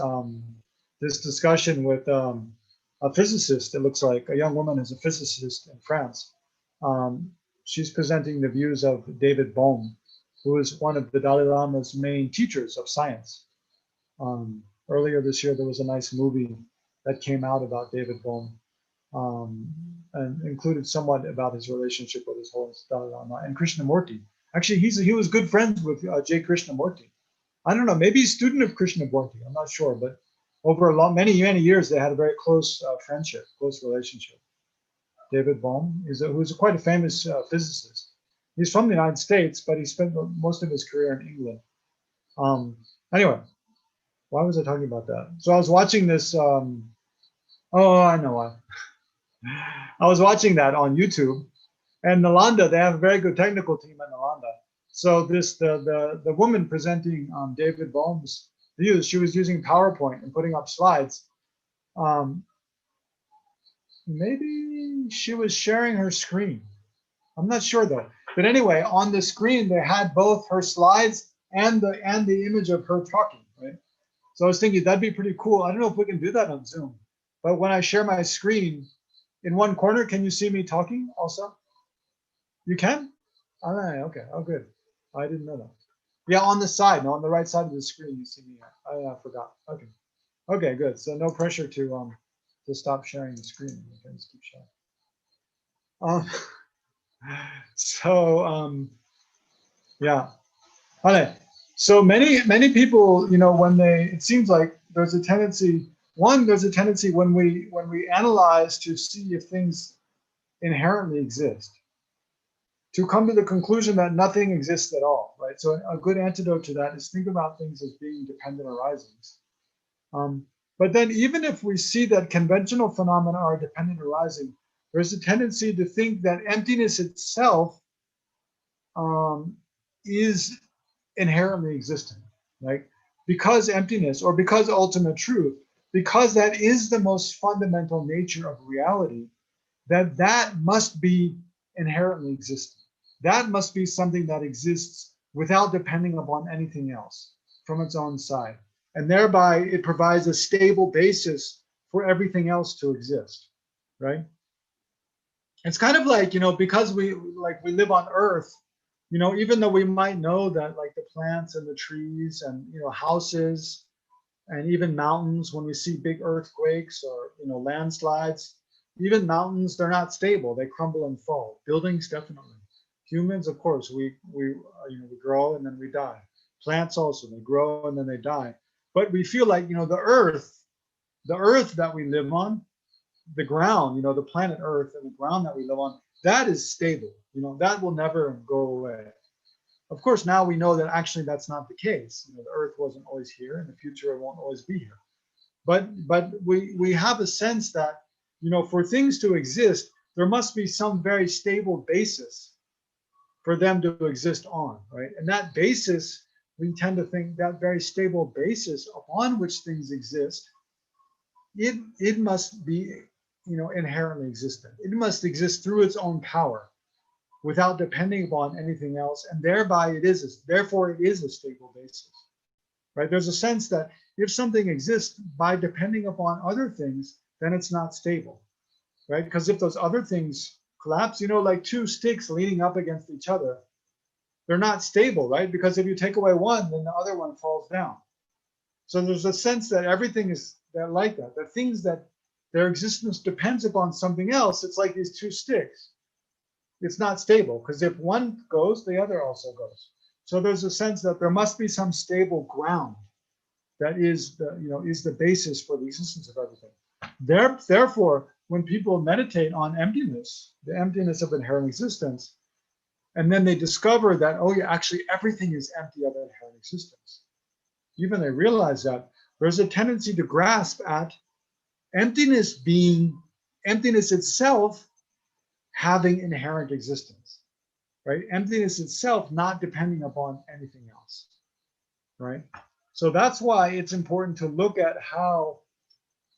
this discussion with a physicist. It looks like a young woman is a physicist in France. She's presenting the views of David Bohm, who is one of the Dalai Lama's main teachers of science. Earlier this year, there was a nice movie that came out about David Bohm, and included somewhat about his relationship with His Holiness Dalai Lama and Krishnamurti. Actually, he was good friends with J. Krishnamurti. I don't know, maybe he's a student of Krishnamurti. I'm not sure, but over many years, they had a very close friendship, close relationship. David Bohm who's quite a famous physicist. He's from the United States, but he spent most of his career in England. Anyway, why was I talking about that? So I was watching this. Oh, I know why. I was watching that on YouTube, and Nalanda, they have a very good technical team at Nalanda. So the woman presenting David Bohm's views, she was using PowerPoint and putting up slides. Maybe she was sharing her screen. I'm not sure though. But anyway, on the screen they had both her slides and the image of her talking, right? So I was thinking that'd be pretty cool. I don't know if we can do that on Zoom, but when I share my screen, in one corner, can you see me talking also? You can? All right, okay, oh good. I didn't know that. Yeah, on the side, no, on the right side of the screen, you see me. I forgot. Okay, okay, good. So no pressure to stop sharing the screen. You can just keep sharing. Yeah. Okay. So many people, when it seems like there's a tendency when we analyze to see if things inherently exist, to come to the conclusion that nothing exists at all, right? So a good antidote to that is think about things as being dependent arisings. But then even if we see that conventional phenomena are dependent arising, there's a tendency to think that emptiness itself is inherently existent, right? Because emptiness, or because ultimate truth, because that is the most fundamental nature of reality, that must be inherently existent. that must be something that exists without depending upon anything else from its own side. And thereby it provides a stable basis for everything else to exist, right? It's kind of like, because we live on Earth, even though we might know that like the plants and the trees and, houses and even mountains, when we see big earthquakes or, landslides, even mountains, they're not stable. They crumble and fall. Buildings, definitely. Humans, of course, we grow and then we die. Plants also, they grow and then they die. But we feel like, the earth that we live on, the ground, the planet Earth and the ground that we live on, that is stable. That will never go away. Of course, now we know that actually that's not the case. The Earth wasn't always here. In the future, it won't always be here. But we have a sense that, for things to exist, there must be some very stable basis for them to exist on, right? And that basis, we tend to think that very stable basis upon which things exist, it must be, inherently existent. It must exist through its own power without depending upon anything else. And therefore it is a stable basis, right? There's a sense that if something exists by depending upon other things, then it's not stable, right? Because if those other things collapse, like two sticks leaning up against each other, they're not stable, right? Because if you take away one, then the other one falls down. So there's a sense that everything is like that, that things that their existence depends upon something else. It's like these two sticks. It's not stable because if one goes, the other also goes. So there's a sense that there must be some stable ground that is the basis for the existence of everything. Therefore, when people meditate on emptiness, the emptiness of inherent existence, and then they discover that, oh yeah, actually everything is empty of inherent existence. Even they realize that there's a tendency to grasp at emptiness being emptiness itself having inherent existence, right? Emptiness itself not depending upon anything else, right? So that's why it's important to look at how,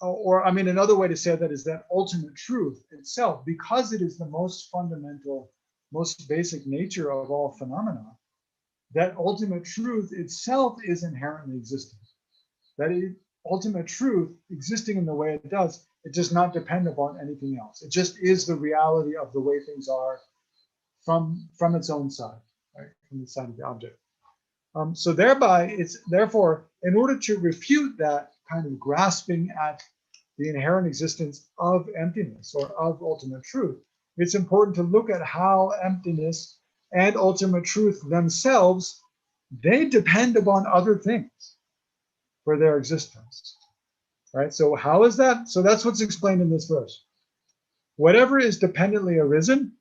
another way to say that is that ultimate truth itself, because it is the most fundamental, most basic nature of all phenomena, that ultimate truth itself is inherently existent. That ultimate truth existing in the way it does, it does not depend upon anything else. It just is the reality of the way things are from its own side, right? From the side of the object. So therefore, in order to refute that kind of grasping at the inherent existence of emptiness or of ultimate truth, it's important to look at how emptiness and ultimate truth themselves, they depend upon other things for their existence, right? So how is that? So that's what's explained in this verse. Whatever is dependently arisen,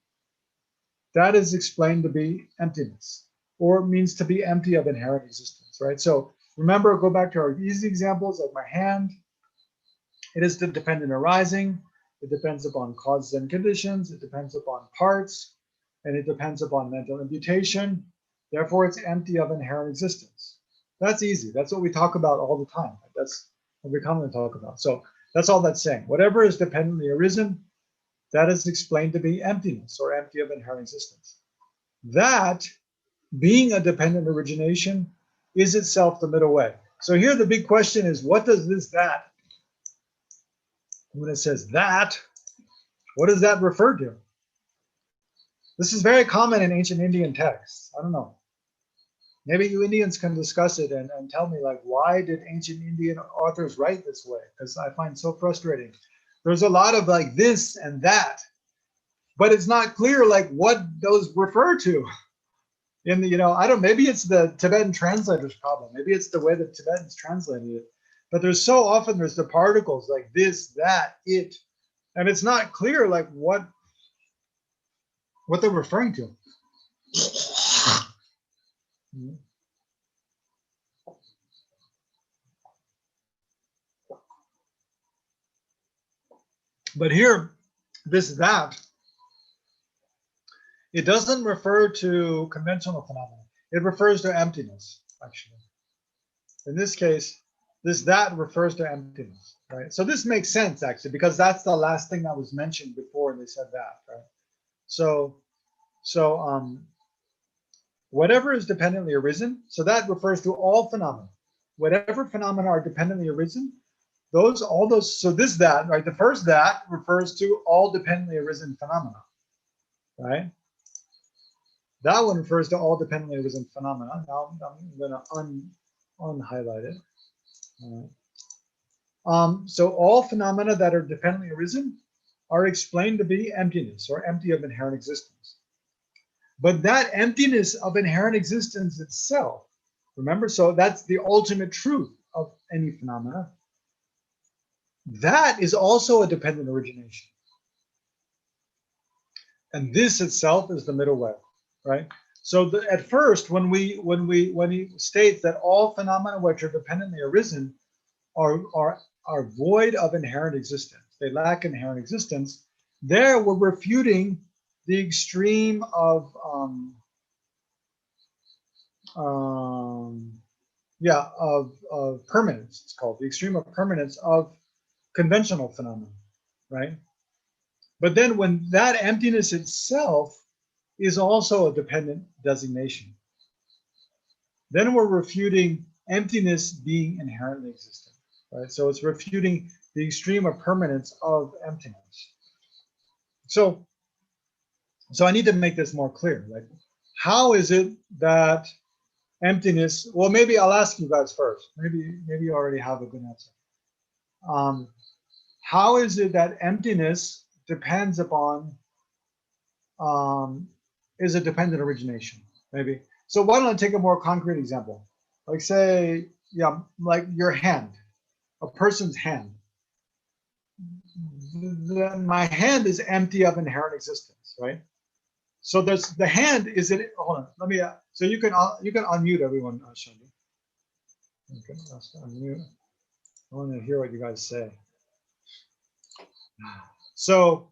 that is explained to be emptiness, or means to be empty of inherent existence, right? So remember, go back to our easy examples, like my hand. It is the dependent arising. It depends upon causes and conditions. It depends upon parts, and it depends upon mental imputation. Therefore, it's empty of inherent existence. That's easy. That's what we talk about all the time. That's what we commonly talk about. So that's all that's saying. Whatever is dependently arisen, that is explained to be emptiness or empty of inherent existence. That, being a dependent origination, is itself the middle way. So here the big question is, what does that? When it says that, what does that refer to? This is very common in ancient Indian texts. I don't know. Maybe you Indians can discuss it and tell me, like, why did ancient Indian authors write this way? Because I find it so frustrating. There's a lot of like this and that, but it's not clear like what those refer to. In the, maybe it's the Tibetan translator's problem. Maybe it's the way the Tibetans translated it. But there's the particles like this, that, it, and it's not clear like what they're referring to. But here, that, it doesn't refer to conventional phenomena. It refers to emptiness, actually. In this case, that refers to emptiness, right? So this makes sense, actually, because that's the last thing that was mentioned before they said that, right? So whatever is dependently arisen, so that refers to all phenomena. Whatever phenomena are dependently arisen, all those, so this that, right? The first that refers to all dependently arisen phenomena, right? That one refers to all dependently arisen phenomena. Now I'm going to unhighlight it. All right. So all phenomena that are dependently arisen are explained to be emptiness or empty of inherent existence. But that emptiness of inherent existence itself, remember, so that's the ultimate truth of any phenomena. That is also a dependent origination. And this itself is the middle way, right? So at first, when he states that all phenomena which are dependently arisen are void of inherent existence, they lack inherent existence, there we're refuting the extreme of permanence. It's called the extreme of permanence of conventional phenomena, right? But then when that emptiness itself is also a dependent designation, then we're refuting emptiness being inherently existent, right? So it's refuting the extreme of permanence of emptiness. So I need to make this more clear. Like, how is it that emptiness? Well, maybe I'll ask you guys first. Maybe you already have a good answer. How is it that emptiness depends upon is a dependent origination? Maybe. So why don't I take a more concrete example? Like say, like your hand, a person's hand. My hand is empty of inherent existence, right? So there's the hand is it. Hold on, let me. So you can unmute everyone, Shandi. Okay, let's unmute. I want to hear what you guys say. So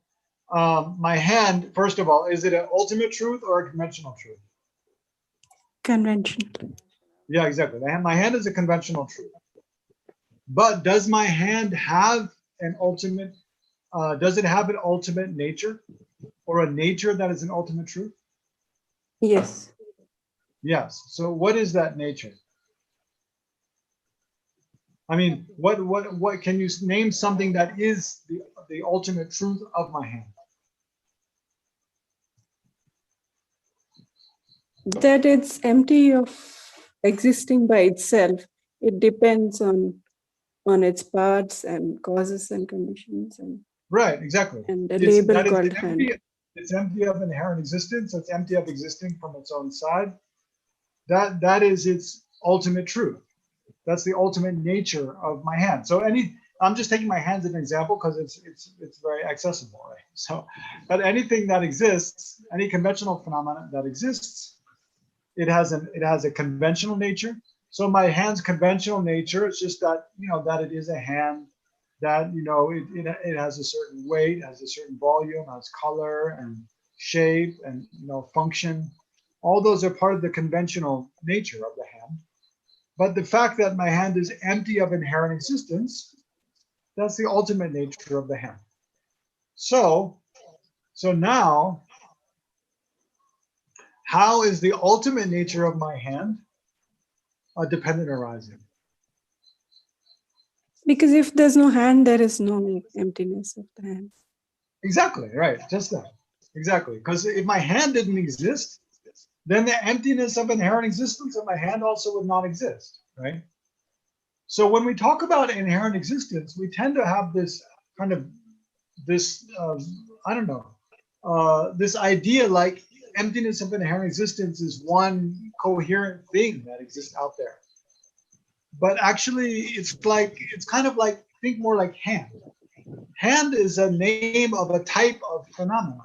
my hand, first of all, is it an ultimate truth or a conventional truth? Conventional. Yeah, exactly. My hand is a conventional truth. But does my hand have an ultimate? Does it have an ultimate nature, or a nature that is an ultimate truth? Yes. Yes. So what is that nature? I mean, what can you name something that is the ultimate truth of my hand? That it's empty of existing by itself. It depends on its parts and causes and conditions and Right, exactly. and a label that is called empty. hand. It's empty of inherent existence. It's empty of existing from its own side. That is its ultimate truth. That's the ultimate nature of my hand. So I'm just taking my hand as an example because it's very accessible, right? So, but anything that exists, any conventional phenomenon that exists, it has a conventional nature. So my hand's conventional nature is just that that it is a hand, that it has a certain weight, has a certain volume, has color and shape and function. All those are part of the conventional nature of the hand. But the fact that my hand is empty of inherent existence, that's the ultimate nature of the hand. So now, how is the ultimate nature of my hand a dependent arising? Because if there's no hand, there is no emptiness of the hand. Exactly, right, just that. Exactly, because if my hand didn't exist, then the emptiness of inherent existence of my hand also would not exist, right? So when we talk about inherent existence, we tend to have this kind of this this idea like emptiness of inherent existence is one coherent thing that exists out there. But actually, it's kind of like, think more like hand. Hand is a name of a type of phenomenon,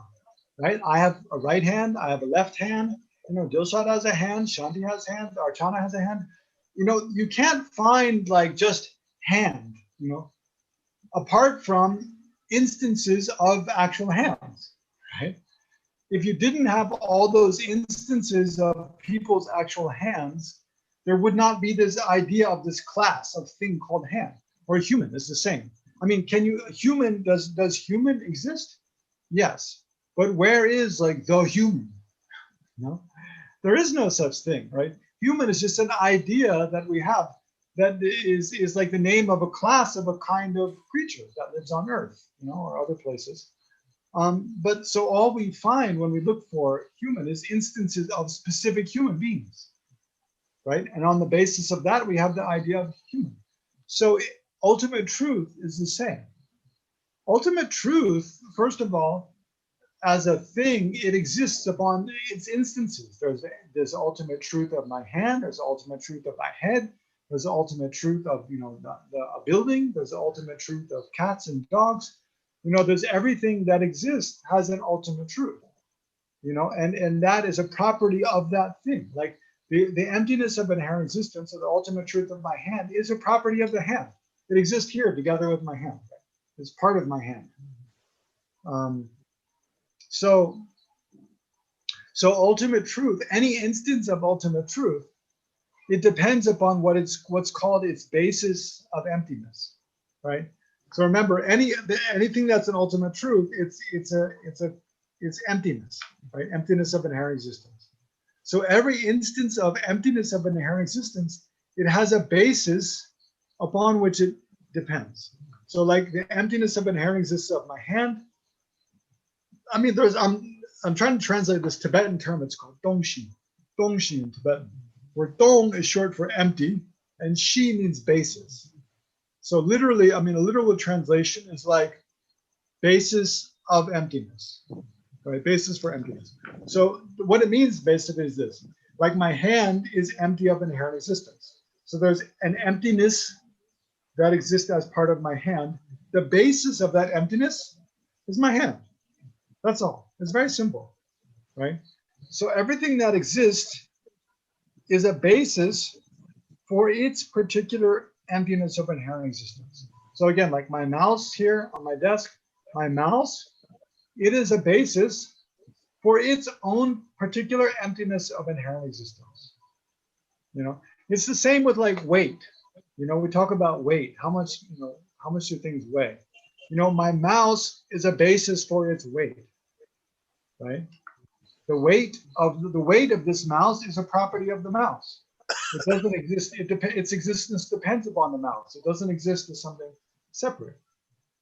right? I have a right hand, I have a left hand. Dilshad has a hand, Shanti has a hand, Archana has a hand. You can't find like just hand, apart from instances of actual hands, right? If you didn't have all those instances of people's actual hands, there would not be this idea of this class of thing called hand. Or human is the same. I mean, does human exist? Yes. But where is like the human? There is no such thing, right? Human is just an idea that we have that is like the name of a class of a kind of creature that lives on Earth, or other places. But so all we find when we look for human is instances of specific human beings, right? And on the basis of that, we have the idea of human. So ultimate truth is the same. Ultimate truth, first of all, as a thing, it exists upon its instances. There's the ultimate truth of my hand. There's the ultimate truth of my head. There's the ultimate truth of a building. There's the ultimate truth of cats and dogs. There's everything that exists has an ultimate truth. And that is a property of that thing. Like the emptiness of inherent existence, or the ultimate truth of my hand, is a property of the hand. It exists here together with my hand. It's part of my hand. So ultimate truth, any instance of ultimate truth, it depends upon what's called its basis of emptiness, right? So remember, anything that's an ultimate truth, it's emptiness, right? Emptiness of inherent existence. So every instance of emptiness of inherent existence, it has a basis upon which it depends. So like the emptiness of inherent existence of my hand. I mean, I'm trying to translate this Tibetan term. It's called dongshi. Dongshi in Tibetan, where dong is short for empty, and shi means basis. So literally, I mean, a literal translation is like basis of emptiness, right? Basis for emptiness. So what it means basically is this: like my hand is empty of inherent existence. So there's an emptiness that exists as part of my hand. The basis of that emptiness is my hand. That's all. It's very simple, right? So everything that exists is a basis for its particular emptiness of inherent existence. So again, like my mouse here on my desk, my mouse, it is a basis for its own particular emptiness of inherent existence. It's the same with like weight. We talk about weight. How much do things weigh? My mouse is a basis for its weight, right? The weight of this mouse is a property of the mouse. It doesn't exist. Its existence depends upon the mouse. It doesn't exist as something separate,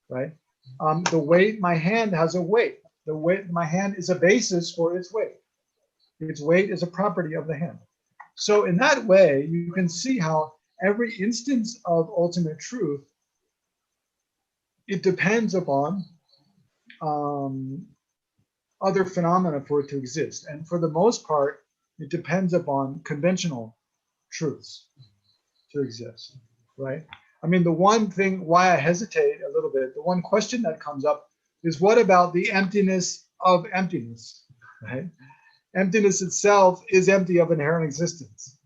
right? The weight, my hand has a weight. The weight, my hand is a basis for its weight. Its weight is a property of the hand. So in that way, you can see how every instance of ultimate truth, it depends upon other phenomena for it to exist. And for the most part, it depends upon conventional truths to exist, right? I mean, the one thing why I hesitate a little bit, the one question that comes up is, what about the emptiness of emptiness, right? Emptiness itself is empty of inherent existence.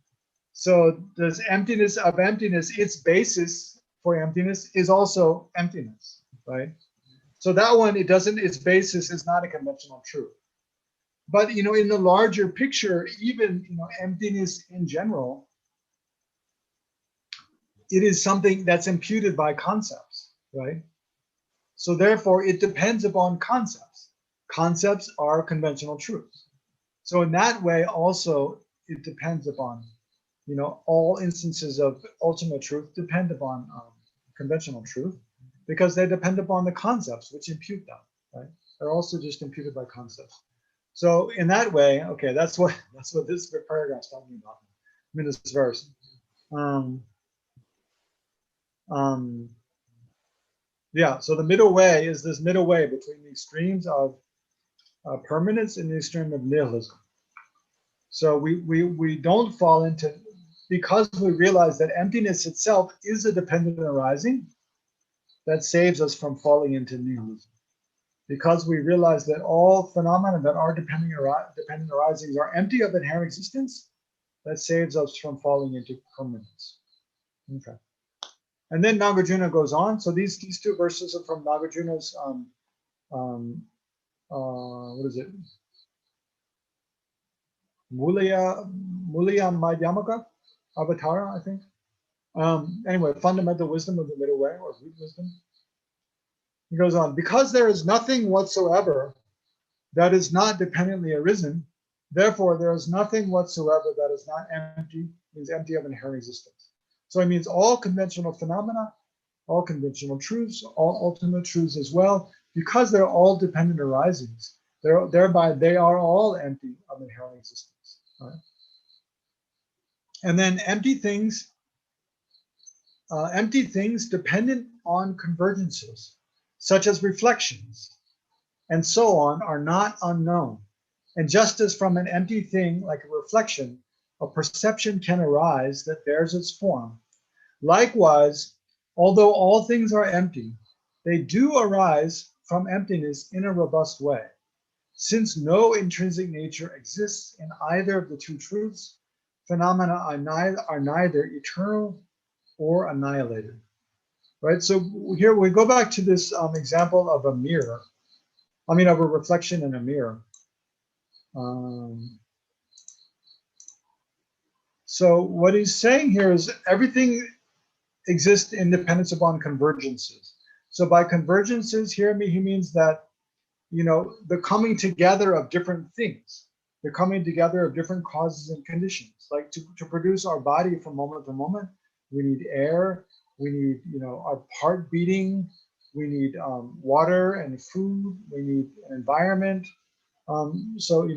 So does emptiness of emptiness, its basis for emptiness is also emptiness, right? So that one, its basis is not a conventional truth. But, in the larger picture, even, emptiness in general, it is something that's imputed by concepts, right? So therefore, it depends upon concepts. Concepts are conventional truths. So in that way, also, it depends upon, all instances of ultimate truth depend upon conventional truth, because they depend upon the concepts which impute them, right? They're also just imputed by concepts. So in that way, okay, that's what this paragraph is talking about. I mean, this verse. Yeah, so the middle way is this middle way between the extremes of permanence and the extreme of nihilism. So we don't fall into, because we realize that emptiness itself is a dependent arising, that saves us from falling into nihilism. Because we realize that all phenomena that are dependent arisings are empty of inherent existence, that saves us from falling into permanence. Okay. And then Nagarjuna goes on. So these two verses are from Nagarjuna's what is it? Mulya Madhyamaka Avatara, I think. Anyway, fundamental wisdom of the middle way, or root wisdom. He goes on, because there is nothing whatsoever that is not dependently arisen, Therefore, there is nothing whatsoever that is not empty, means empty of inherent existence. So it means all conventional phenomena, all conventional truths, all ultimate truths as well, because they're all dependent arisings, thereby they are all empty of inherent existence. Right? And then empty things dependent on convergences, such as reflections, and so on, are not unknown. And just as from an empty thing, like a reflection, a perception can arise that bears its form, likewise, although all things are empty, they do arise from emptiness in a robust way. Since no intrinsic nature exists in either of the two truths, phenomena are neither eternal or annihilated. Right? So here we go back to this example of a mirror. Of a reflection in a mirror. So what he's saying here is everything exists in dependence upon convergences. So by convergences here, he means that, the coming together of different things, the coming together of different causes and conditions. Like to produce our body from moment to moment, we need air, we need, our heart beating, we need water and food, we need an environment. So,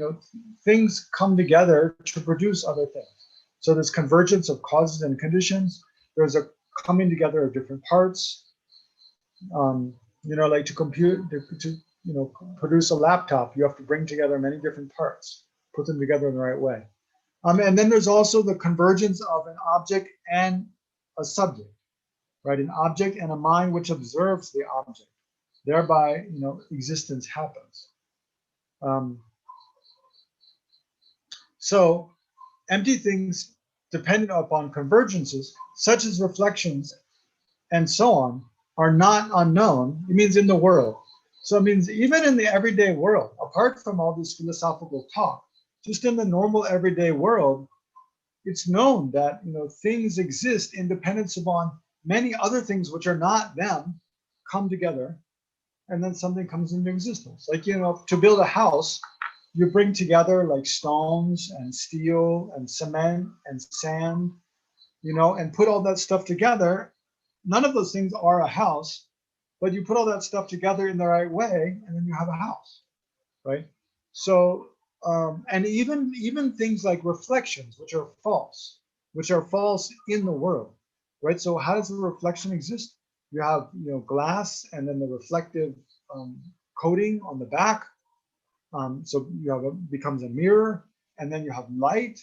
things come together to produce other things. So there's convergence of causes and conditions. There's a coming together of different parts. Like to produce a laptop, you have to bring together many different parts, put them together in the right way. And then there's also the convergence of an object and a subject, right? An object and a mind which observes the object. Thereby, existence happens. So empty things dependent upon convergences, such as reflections and so on, are not unknown. It means in the world. So it means even in the everyday world, apart from all this philosophical talk, just in the normal everyday world, it's known that things exist in dependence upon many other things which are not them come together, and then something comes into existence. Like, to build a house, you bring together like stones and steel and cement and sand, and put all that stuff together. None of those things are a house, but you put all that stuff together in the right way, and then you have a house, right? So, and even things like reflections, which are false in the world, right? So how does the reflection exist? You have, glass, and then the reflective coating on the back. So you have becomes a mirror, and then you have light,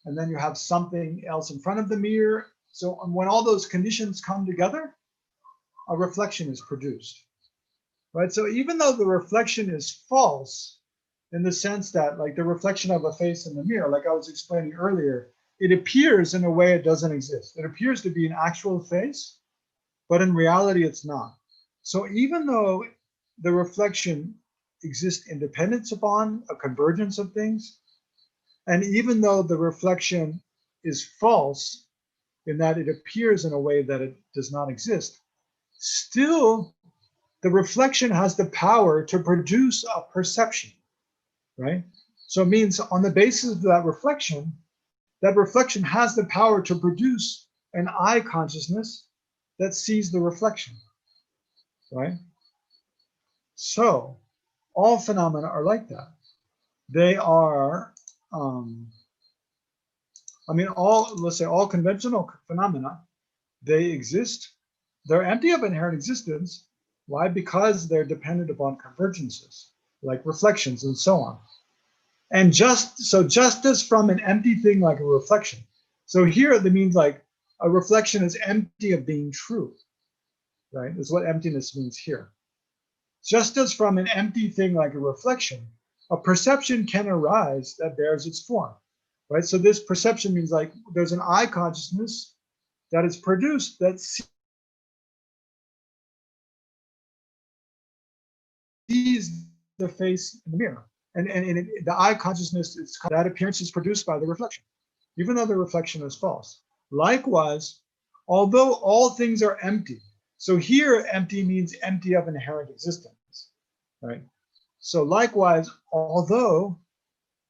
and then you have something else in front of the mirror. So when all those conditions come together, a reflection is produced, right? So even though the reflection is false, in the sense that, like the reflection of a face in the mirror, like I was explaining earlier, it appears in a way it doesn't exist. It appears to be an actual face, but in reality, it's not. So even though the reflection exists in dependence upon a convergence of things, and even though the reflection is false in that it appears in a way that it does not exist, still the reflection has the power to produce a perception, right? So it means on the basis of that reflection has the power to produce an I consciousness that sees the reflection, right? So all phenomena are like that. They are, let's say all conventional phenomena, they exist. They're empty of inherent existence. Why? Because they're dependent upon convergences, like reflections and so on. And just as from an empty thing like a reflection. So here it means like a reflection is empty of being true, right? Is what emptiness means here. Just as from an empty thing like a reflection, a perception can arise that bears its form, right? So this perception means like there's an I consciousness that is produced that sees the face in the mirror. And the I consciousness, that appearance is produced by the reflection, even though the reflection is false. Likewise, although all things are empty, so here empty means empty of inherent existence, right? So likewise, although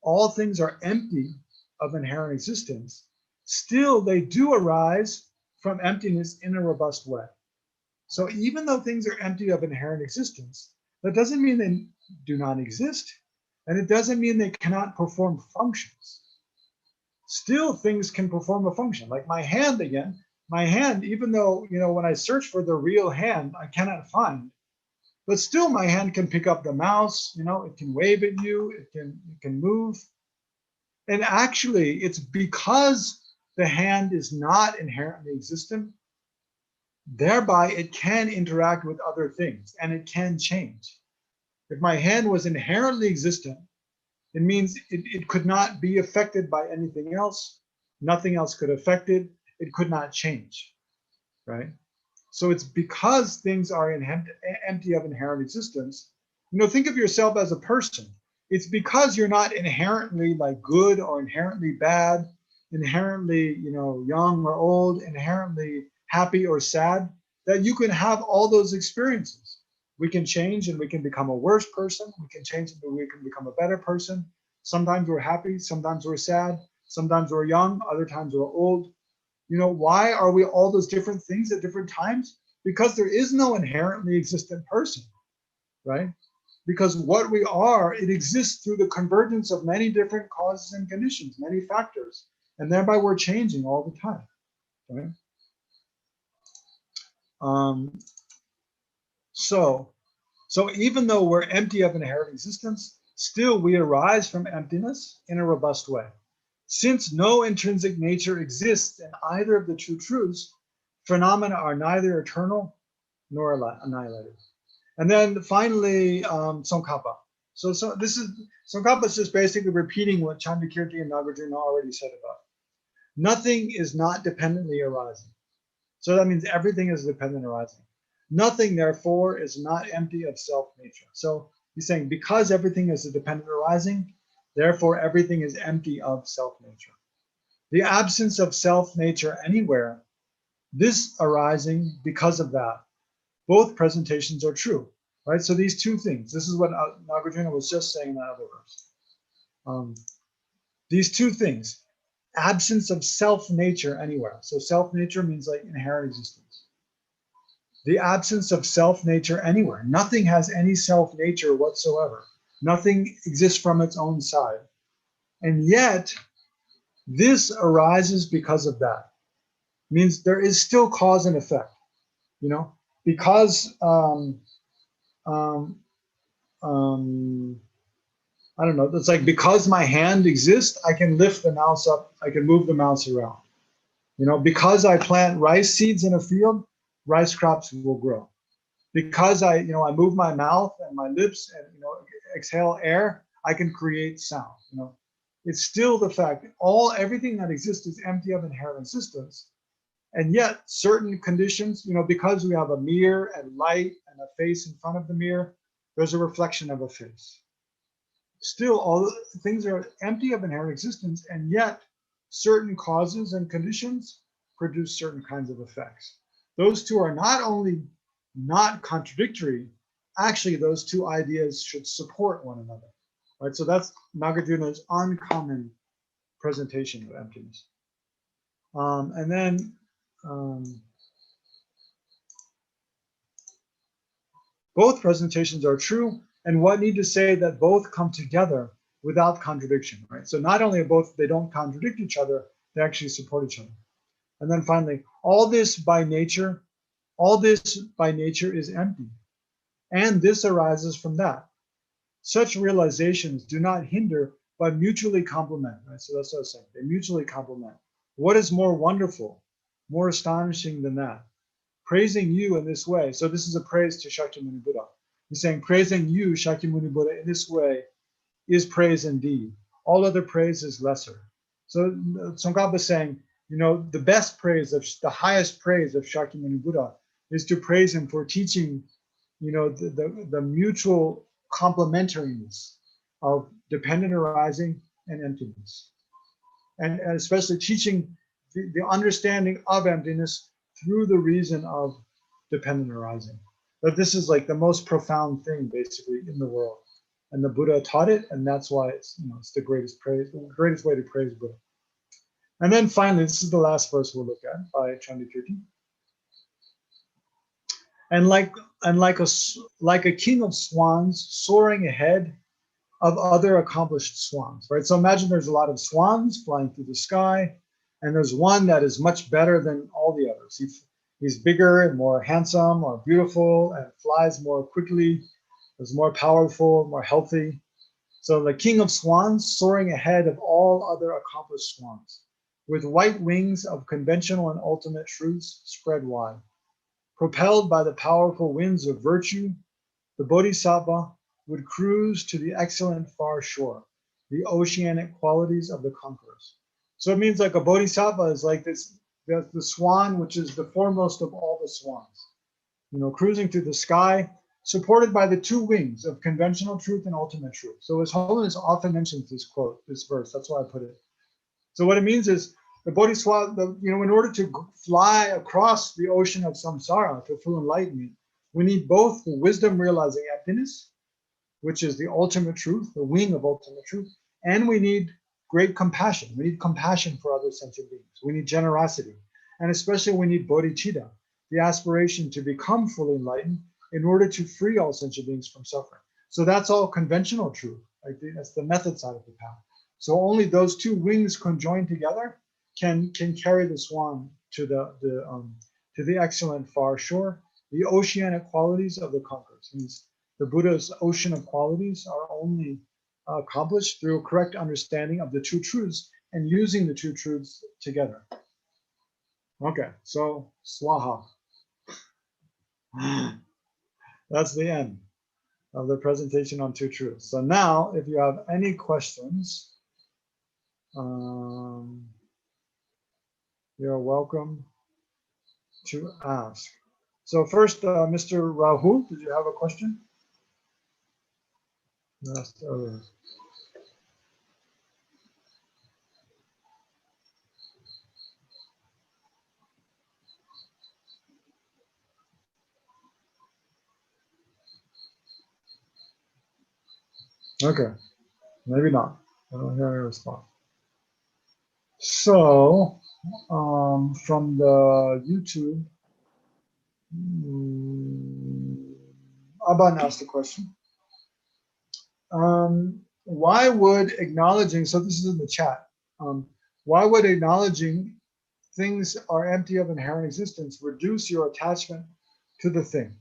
all things are empty of inherent existence, still they do arise from emptiness in a robust way. So even though things are empty of inherent existence, that doesn't mean they do not exist, and it doesn't mean they cannot perform functions. Still, things can perform a function. Like my hand again, my hand, even though, when I search for the real hand, I cannot find, but still my hand can pick up the mouse, it can wave at you, it can move. And actually, it's because the hand is not inherently existent, thereby it can interact with other things and it can change. If my hand was inherently existent, it means it could not be affected by anything else. Nothing else could affect it. It could not change, right? So it's because things are empty of inherent existence. Think of yourself as a person. It's because you're not inherently like good or inherently bad, inherently, young or old, inherently happy or sad, that you can have all those experiences. We can change and we can become a worse person. We can change and we can become a better person. Sometimes we're happy, sometimes we're sad, sometimes we're young, other times we're old. Why are we all those different things at different times? Because there is no inherently existent person, right? Because what we are, it exists through the convergence of many different causes and conditions, many factors, and thereby we're changing all the time, right? So even though we're empty of inherent existence, still we arise from emptiness in a robust way. Since no intrinsic nature exists in either of the two truths, phenomena are neither eternal nor annihilated. And then finally, Tsongkhapa. So this is, Tsongkhapa is just basically repeating what Chandrakirti and Nagarjuna already said about it. Nothing is not dependently arising. So that means everything is dependent arising. Nothing, therefore, is not empty of self-nature. So he's saying because everything is a dependent arising, therefore everything is empty of self-nature. The absence of self-nature anywhere, this arising because of that, both presentations are true, right? So these two things, this is what Nagarjuna was just saying in that other verse. These two things, absence of self-nature anywhere. So self-nature means like inherent existence. The absence of self-nature anywhere. Nothing has any self-nature whatsoever. Nothing exists from its own side. And yet, this arises because of that. Means there is still cause and effect, because I don't know, it's like because my hand exists, I can lift the mouse up, I can move the mouse around. Because I plant rice seeds in a field, rice crops will grow. Because I move my mouth and my lips and exhale air, I can create sound. It's still the fact that everything that exists is empty of inherent existence. And yet certain conditions, because we have a mirror and light and a face in front of the mirror, there's a reflection of a face. Still, all things are empty of inherent existence, and yet certain causes and conditions produce certain kinds of effects. Those two are not only not contradictory, actually those two ideas should support one another, right? So that's Nagarjuna's uncommon presentation of emptiness. And then both presentations are true, and what need to say that both come together without contradiction, right? So not only are they don't contradict each other, they actually support each other. And then finally, all this by nature is empty, and this arises from that. Such realizations do not hinder, but mutually complement, right? So that's what I was saying, they mutually complement. What is more wonderful, more astonishing than that? Praising you in this way. So this is a praise to Shakyamuni Buddha. He's saying, praising you, Shakyamuni Buddha, in this way is praise indeed. All other praise is lesser. So Tsongkhapa is saying, the best praise, the highest praise of Shakyamuni Buddha is to praise him for teaching, the mutual complementariness of dependent arising and emptiness. And especially teaching the understanding of emptiness through the reason of dependent arising. But this is like the most profound thing basically in the world. and the Buddha taught it, and that's why it's, it's the greatest way to praise Buddha. And then finally, this is the last verse we'll look at by Chandikirti. And like a king of swans soaring ahead of other accomplished swans, right? So imagine there's a lot of swans flying through the sky, and there's one that is much better than all the others. He's bigger and more handsome, more beautiful, and flies more quickly, is more powerful, more healthy. So the king of swans soaring ahead of all other accomplished swans, with white wings of conventional and ultimate truths spread wide. Propelled by the powerful winds of virtue, the Bodhisattva would cruise to the excellent far shore, the oceanic qualities of the conquerors. So it means like a Bodhisattva is like this, the swan, which is the foremost of all the swans, cruising through the sky, supported by the two wings of conventional truth and ultimate truth. So His Holiness often mentions this quote, this verse. That's why I put it. So what it means is the Bodhisattva, in order to fly across the ocean of samsara to full enlightenment, we need both the wisdom realizing emptiness, which is the ultimate truth, the wing of ultimate truth, and we need great compassion. We need compassion for other sentient beings. We need generosity, and especially we need bodhicitta, the aspiration to become fully enlightened in order to free all sentient beings from suffering. So that's all conventional truth. That's the method side of the path. So only those two wings conjoined together can carry the swan to the excellent far shore, the oceanic qualities of the conquerors. Means the Buddha's ocean of qualities are only accomplished through a correct understanding of the two truths and using the two truths together. Okay, so swaha. That's the end of the presentation on two truths. So now, if you have any questions, you're welcome to ask. So first, Mr. Rahul, did you have a question? Okay, maybe not. I don't hear any response. So, from the YouTube, Aban asked a question. Why would acknowledging, so this is in the chat, why would acknowledging things are empty of inherent existence reduce your attachment to the thing?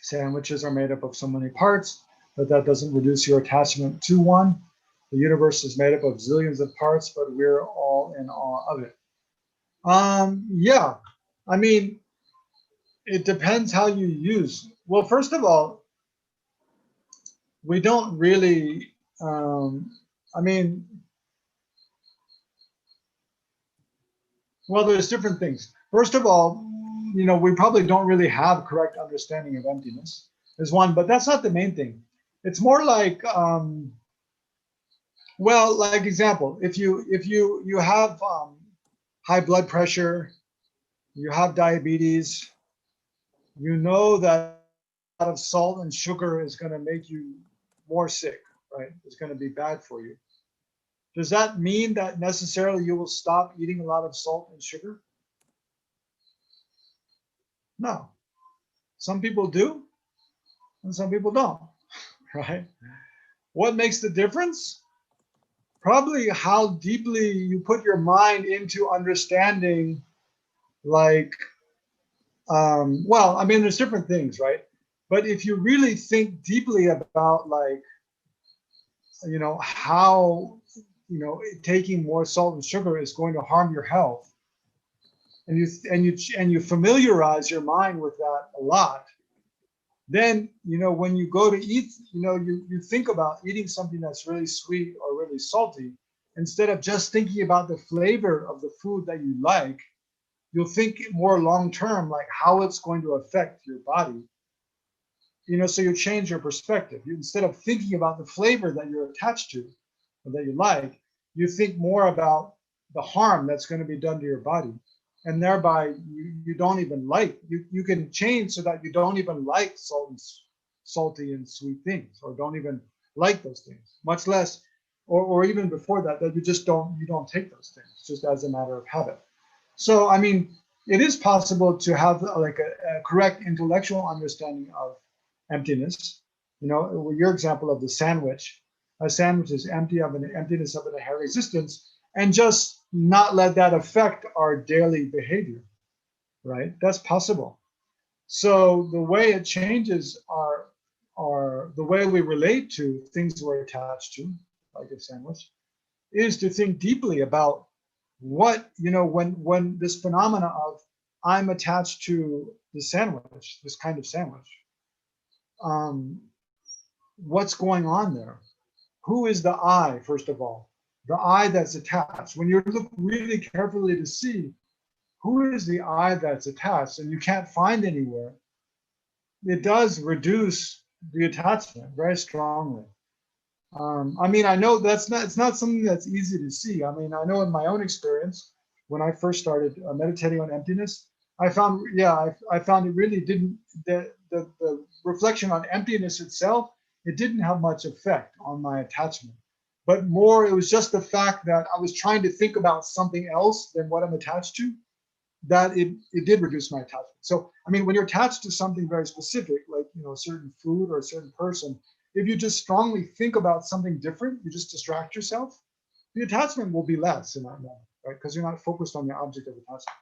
Sandwiches are made up of so many parts, but that doesn't reduce your attachment to one. The universe is made up of zillions of parts, but we're all in awe of it. Yeah, I mean, it depends how you use. Well, first of all, we don't really, I mean, well, there's different things. First of all, we probably don't really have correct understanding of emptiness is one, but that's not the main thing. It's more like, well, like example, if you have high blood pressure, you have diabetes, you know that a lot of salt and sugar is going to make you more sick, right? It's going to be bad for you. Does that mean that necessarily you will stop eating a lot of salt and sugar? No. Some people do, and some people don't, right? What makes the difference? Probably how deeply you put your mind into understanding, like, well, I mean, there's different things, right? But if you really think deeply about, like, how, taking more salt and sugar is going to harm your health, and you familiarize your mind with that a lot, then, when you go to eat, you think about eating something that's really sweet or really salty, instead of just thinking about the flavor of the food that you like, you'll think more long-term, like how it's going to affect your body. So you change your perspective. Instead of thinking about the flavor that you're attached to or that you like, you think more about the harm that's going to be done to your body. And thereby you don't even like, you can change so that you don't even like salt salty and sweet things, or don't even like those things, much less, or even before that, that you don't take those things just as a matter of habit. So, I mean, it is possible to have like a correct intellectual understanding of emptiness. You know, your example of the sandwich, a sandwich is empty of an emptiness of an inherent existence, and just not let that affect our daily behavior, right? That's possible. So the way it changes the way we relate to things we're attached to, like a sandwich, is to think deeply about what, you know, when this phenomena of I'm attached to the sandwich, this kind of sandwich, what's going on there? Who is the I, first of all? The I that's attached. When you look really carefully to see who is the I that's attached, and you can't find anywhere, it does reduce the attachment very strongly. I mean, I know it's not something that's easy to see. I mean, I know in my own experience, when I first started meditating on emptiness, I found it really didn't, the reflection on emptiness itself, it didn't have much effect on my attachment. But more, it was just the fact that I was trying to think about something else than what I'm attached to, that it did reduce my attachment. So, I mean, when you're attached to something very specific, like, you know, a certain food or a certain person, if you just strongly think about something different, you just distract yourself, the attachment will be less in that moment, right? Because you're not focused on the object of attachment.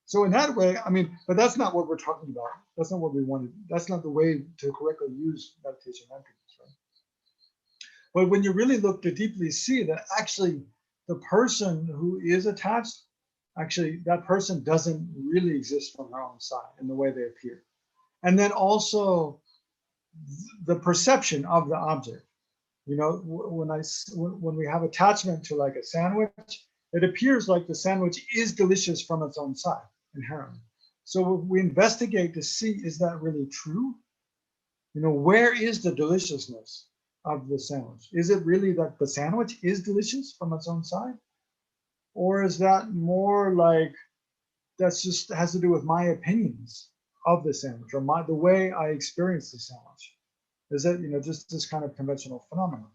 So in that way, I mean, but that's not what we're talking about. That's not what we wanted. That's not the way to correctly use meditation emptiness, right? But when you really look to deeply see that actually the person who is attached, actually that person doesn't really exist from their own side in the way they appear. And then also the perception of the object. You know, when we have attachment to like a sandwich, it appears like the sandwich is delicious from its own side inherently. So we investigate to see, is that really true? You know, where is the deliciousness of the sandwich? Is it really that the sandwich is delicious from its own side? Or is that more like that's just has to do with my opinions of the sandwich, or the way I experience the sandwich? Is it, you know, just this kind of conventional phenomenon?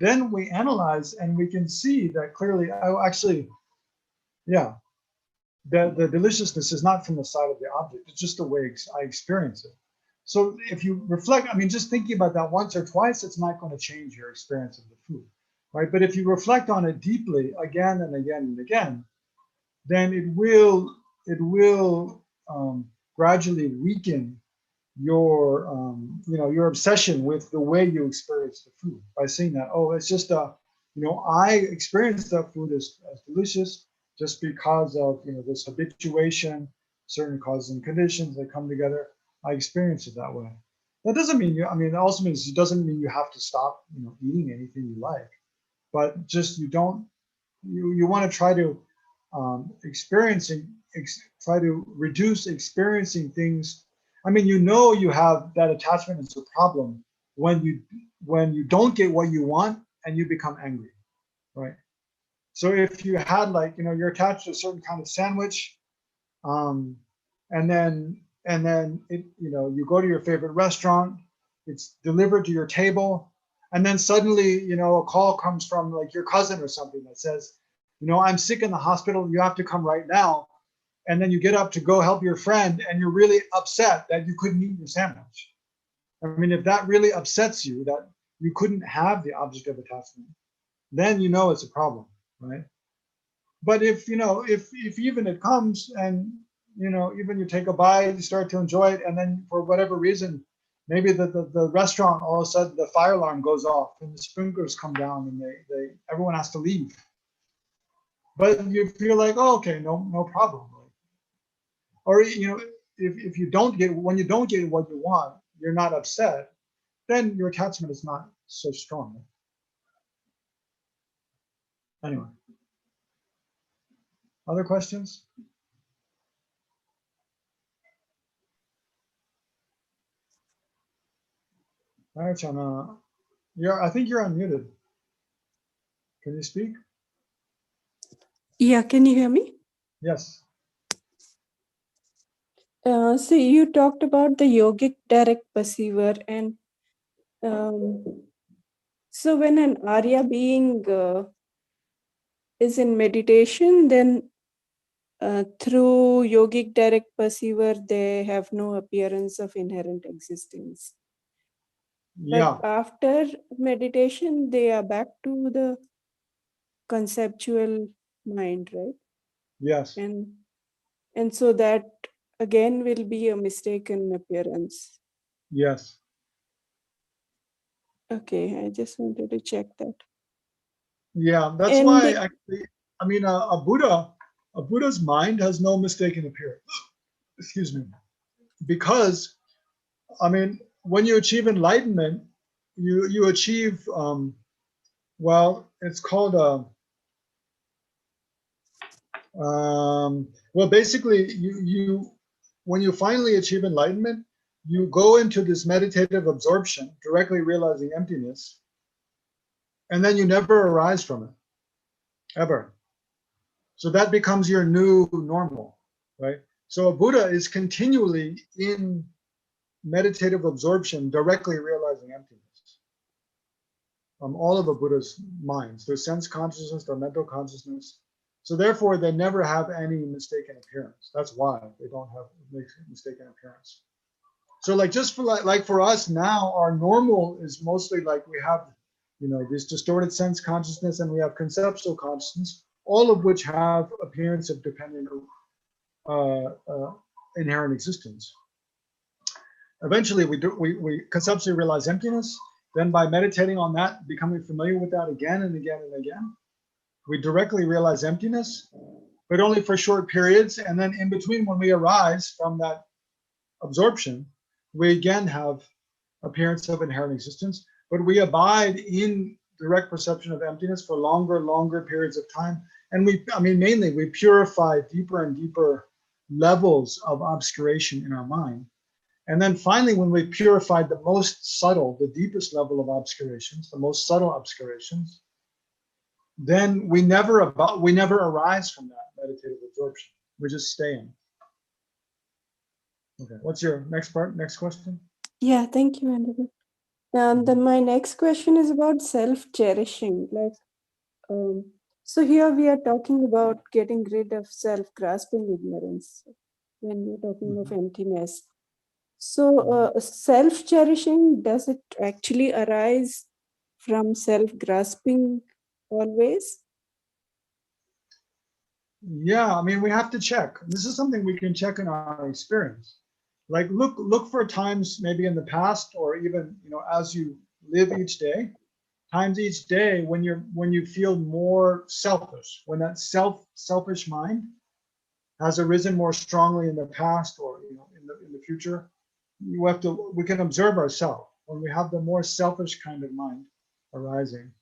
Then we analyze and we can see that clearly, oh, actually, yeah, the deliciousness is not from the side of the object. It's just the way I experience it. So if you reflect, I mean, just thinking about that once or twice, it's not going to change your experience of the food, right? But if you reflect on it deeply again and again and again, then it will gradually weaken your you know, your obsession with the way you experience the food, by seeing that, oh, it's just you know, I experience that food as delicious just because of, you know, this habituation, certain causes and conditions that come together. I experience it that way. That doesn't mean it also means it doesn't mean you have to stop, you know, eating anything you like, but just you want to try to try to reduce experiencing things. I mean, you know, you have that attachment is a problem when you don't get what you want and you become angry, right? So if you had, like, you know, you're attached to a certain kind of sandwich, and then it, you know, you go to your favorite restaurant, it's delivered to your table, and then suddenly, you know, a call comes from like your cousin or something that says, you know, I'm sick in the hospital, you have to come right now. And then you get up to go help your friend, and you're really upset that you couldn't eat your sandwich. I mean, if that really upsets you, that you couldn't have the object of attachment, then you know it's a problem, right? But if, you know, if even it comes and, you know, even you take a bite, you start to enjoy it, and then for whatever reason, maybe the restaurant, all of a sudden the fire alarm goes off and the sprinklers come down and everyone has to leave. But you feel like, oh, okay, no problem. Or, you know, if you don't get, when you don't get what you want, you're not upset, then your attachment is not so strong. Anyway, other questions? All right, Chana, I think you're unmuted. Can you speak? Yeah, can you hear me? Yes. So you talked about the yogic direct perceiver, and so when an Arya being is in meditation, then through yogic direct perceiver, they have no appearance of inherent existence. Yeah, But after meditation, they are back to the conceptual mind, right? yes, And so that again will be a mistaken appearance. yes. Okay, I just wanted to check that. Yeah, that's And why actually, I mean, a Buddha's mind has no mistaken appearance. Excuse me. Because, I mean, when you achieve enlightenment, you achieve, well, it's called well, basically, when you finally achieve enlightenment, you go into this meditative absorption, directly realizing emptiness, and then you never arise from it, ever. So that becomes your new normal, right? So a Buddha is continually in meditative absorption, directly realizing emptiness. All of a Buddha's minds, their sense consciousness, their mental consciousness. So therefore, they never have any mistaken appearance. That's why they don't have mistaken appearance. So like just for like for us now, our normal is mostly like we have, this distorted sense consciousness, and we have conceptual consciousness, all of which have appearance of dependent inherent existence. Eventually, we conceptually realize emptiness. Then by meditating on that, becoming familiar with that again and again and again, we directly realize emptiness, but only for short periods. And then in between, when we arise from that absorption, we again have appearance of inherent existence, but we abide in direct perception of emptiness for longer periods of time. And mainly we purify deeper and deeper levels of obscuration in our mind. And then finally, when we purified the most subtle, the deepest level of obscurations, the most subtle obscurations, then we never arise from that meditative absorption. We just stay in. Okay, what's your next question? yeah, thank you, Venerable. And then my next question is about self-cherishing. So here we are talking about getting rid of self-grasping ignorance when we're talking of emptiness. So self-cherishing, does it actually arise from self-grasping always? Yeah, we have to check. This is something we can check in our experience. Like look for times maybe in the past, or even as you live each day, times each day when you feel more selfish, when that selfish mind has arisen more strongly in the past, or in the future. We can observe ourselves when we have the more selfish kind of mind arising.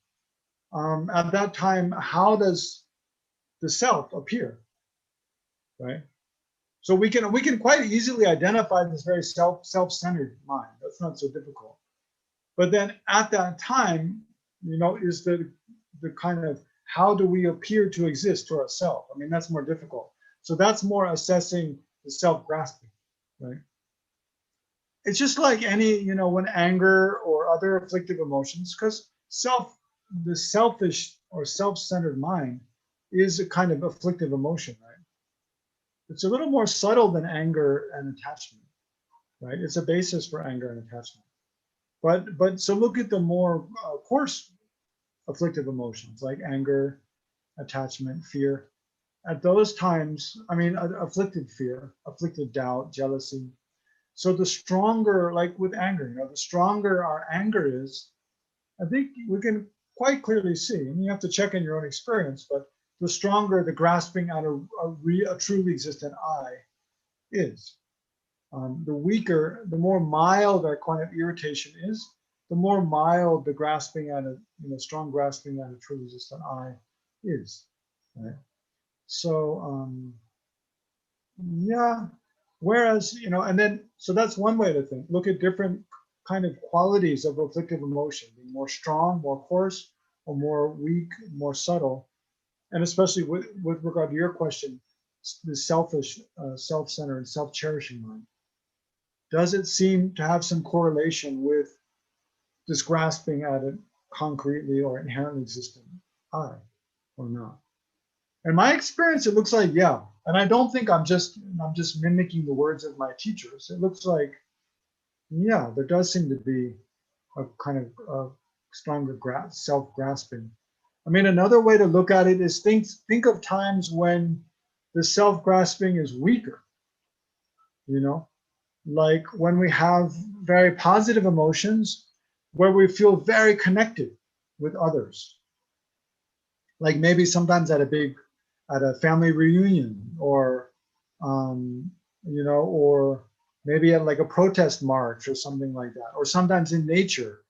At that time, how does the self appear, right? So we can quite easily identify this very self-centered mind. That's not so difficult. But then at that time, is the kind of how do we appear to exist to ourselves? That's more difficult. So that's more assessing the self-grasping, right? It's just like any, when anger or other afflictive emotions, because the selfish or self-centered mind is a kind of afflictive emotion, right? It's a little more subtle than anger and attachment, right? It's a basis for anger and attachment. But so look at the more coarse afflictive emotions like anger, attachment, fear. At those times, afflicted fear, afflicted doubt, jealousy. So the stronger, like with anger, the stronger our anger is, I think we can quite clearly see, and you have to check in your own experience, but the stronger the grasping at a truly existent I is. The weaker, the more mild our kind of irritation is, the more mild the grasping at strong grasping at a truly existent I is. Right? So yeah. Whereas, and then so that's one way to think. Look at different kind of qualities of afflictive emotion, being more strong, more coarse, or more weak, more subtle. And especially with regard to your question, this selfish, self-centered, and self-cherishing mind, does it seem to have some correlation with this grasping at it concretely or inherently existent I, or not? In my experience, it looks like yeah, and I don't think I'm just mimicking the words of my teachers. It looks like yeah, there does seem to be a kind of stronger self-grasping. I mean, another way to look at it is think of times when the self-grasping is weaker, you know, like when we have very positive emotions where we feel very connected with others. Like maybe sometimes at a family reunion, or, you know, or maybe at like a protest march or something like that, or sometimes in nature.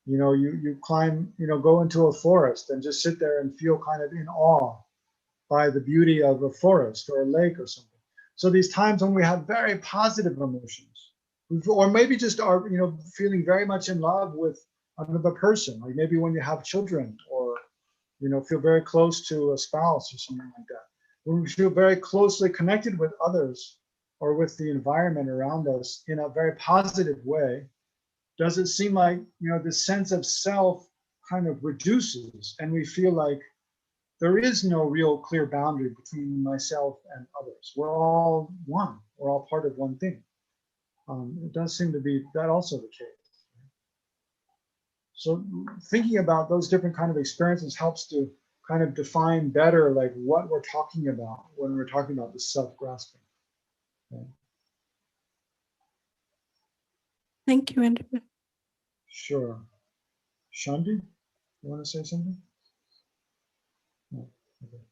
You know, you climb, you know, go into a forest and just sit there and feel kind of in awe by the beauty of a forest or a lake or something. So these times when we have very positive emotions, or maybe just are, you know, feeling very much in love with another person, like maybe when you have children, or, you know, feel very close to a spouse or something like that. When we feel very closely connected with others or with the environment around us in a very positive way, does it seem like, you know, the sense of self kind of reduces, and we feel like there is no real clear boundary between myself and others. We're all one. We're all part of one thing. It does seem to be that also the case. So thinking about those different kind of experiences helps to kind of define better like what we're talking about when we're talking about the self-grasping. Okay. Thank you, Venerable. Sure. Shanti, you want to say something? No. Okay.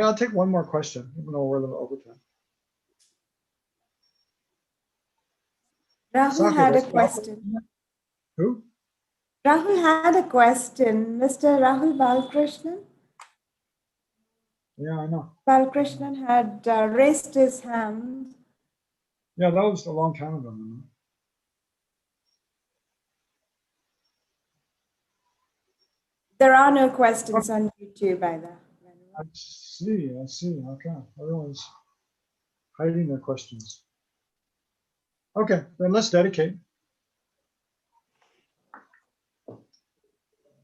I'll take one more question, even though we're a little over time. Rahul Saka, had a that's- question. Who? Rahul had a question. Mr. Rahul Balakrishnan? Yeah, I know. Balakrishnan had raised his hand. Yeah, that was a long time ago. There are no questions on YouTube either. I see. Okay. Everyone's hiding their questions. Okay, then let's dedicate.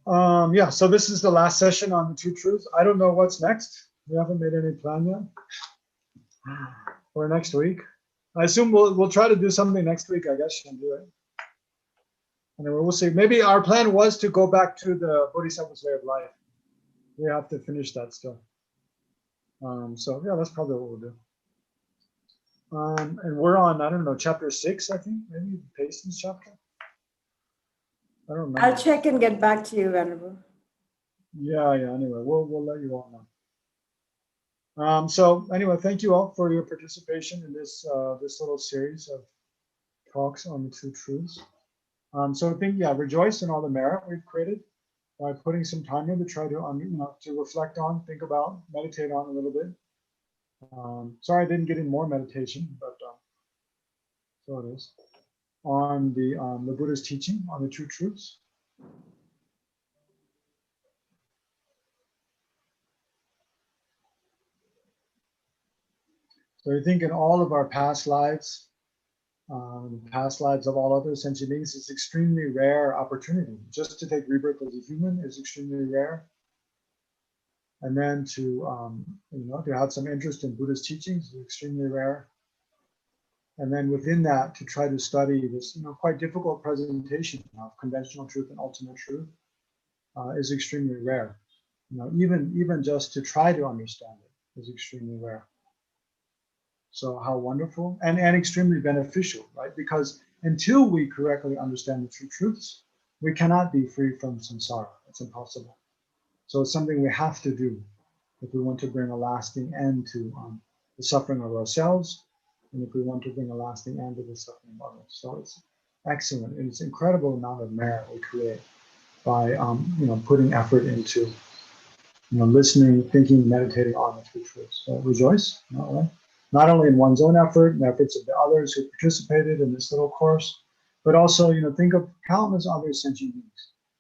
Yeah, so this is the last session on the two truths. I don't know what's next. We haven't made any plan yet for next week. I assume we'll try to do something next week, I guess, and do it. And then we'll see. Maybe our plan was to go back to the Bodhisattva's way of life. We have to finish that still. So yeah, that's probably what we'll do. And we're on, I don't know, chapter 6, I think, maybe Patience chapter. I don't remember. I'll check and get back to you, Venerable. Yeah. Anyway, we'll let you all know. So anyway, thank you all for your participation in this this little series of talks on the two truths. So I think, yeah, rejoice in all the merit we've created by putting some time in to try to, you know, to reflect on, think about, meditate on a little bit. Sorry I didn't get in more meditation, but so it is on the Buddha's teaching on the two truths. So I think in all of our past lives, past lives of all other sentient beings, is extremely rare opportunity. Just to take rebirth as a human is extremely rare. And then to, you know, to have some interest in Buddha's teachings is extremely rare. And then within that, to try to study this, you know, quite difficult presentation of conventional truth and ultimate truth is extremely rare. You know, even just to try to understand it is extremely rare. So how wonderful and extremely beneficial, right? Because until we correctly understand the true truths, we cannot be free from samsara. It's impossible. So it's something we have to do if we want to bring a lasting end to the suffering of ourselves, and if we want to bring a lasting end to the suffering of others. So it's excellent. And it's an incredible amount of merit we create by you know, putting effort into, you know, listening, thinking, meditating on the true truths. So rejoice, not only in one's own effort and efforts of the others who participated in this little course, but also, you know, think of countless other sentient beings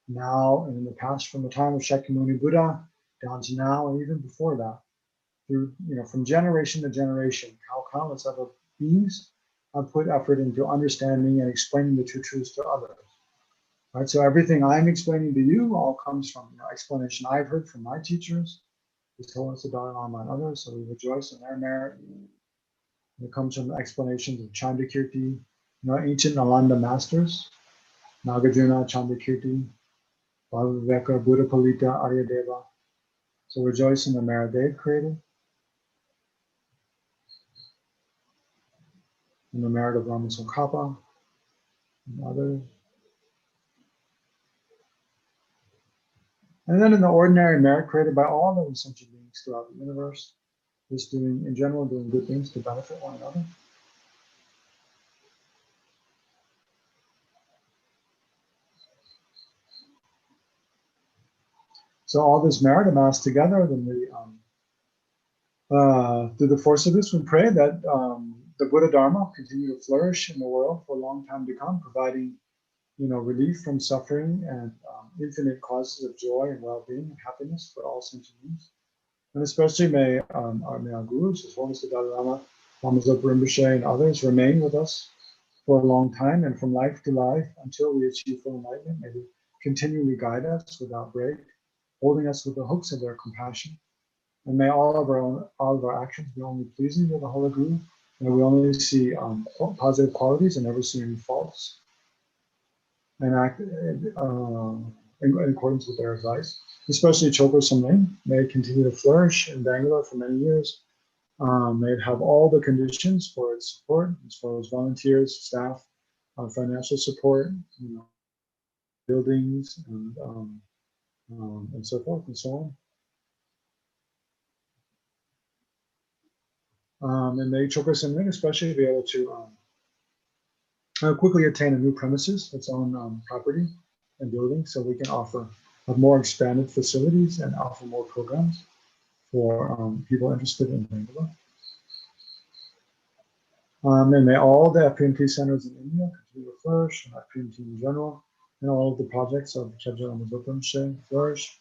now and in the past, from the time of Shakyamuni Buddha down to now, and even before that, through, from generation to generation, how countless other beings have put effort into understanding and explaining the true truths to others. Right, so everything I'm explaining to you all comes from explanation I've heard from my teachers, His Holiness the Dalai Lama and others, so we rejoice in their merit. It comes from explanations of Chandrakirti, ancient Nalanda masters, Nagarjuna, Chandrakirti, Bhavaveka, Buddha Palita, Aryadeva. So rejoice in the merit they've created, in the merit of Lama Tsongkhapa and others. And then in the ordinary merit created by all the sentient beings throughout the universe, just doing, in general, doing good things to benefit one another. So all this merit amassed together, then we, through the force of this, we pray that the Buddha Dharma continue to flourish in the world for a long time to come, providing, relief from suffering and infinite causes of joy and well-being and happiness for all sentient beings. And especially may our gurus, His Holiness the Dalai Lama, Lama Zopa Rinpoche, and others remain with us for a long time and from life to life until we achieve full enlightenment. May they continually guide us without break, holding us with the hooks of their compassion. And may all of our actions be only pleasing to the Holy Guru. May we only see positive qualities and never see any faults, and act in accordance with their advice. Especially Chopo Samling, may it continue to flourish in Bangalore for many years. May it have all the conditions for its support, as far as volunteers, staff, financial support, buildings, and so forth and so on. And may Chopo Samling especially be able to quickly attain a new premises, its own property and building, so we can have more expanded facilities and offer more programs for people interested in Bangalore. And may all the FPMT centers in India continue to flourish, and FPMT in general, and all of the projects of Khedja Lama Zopa Rinpoche flourish.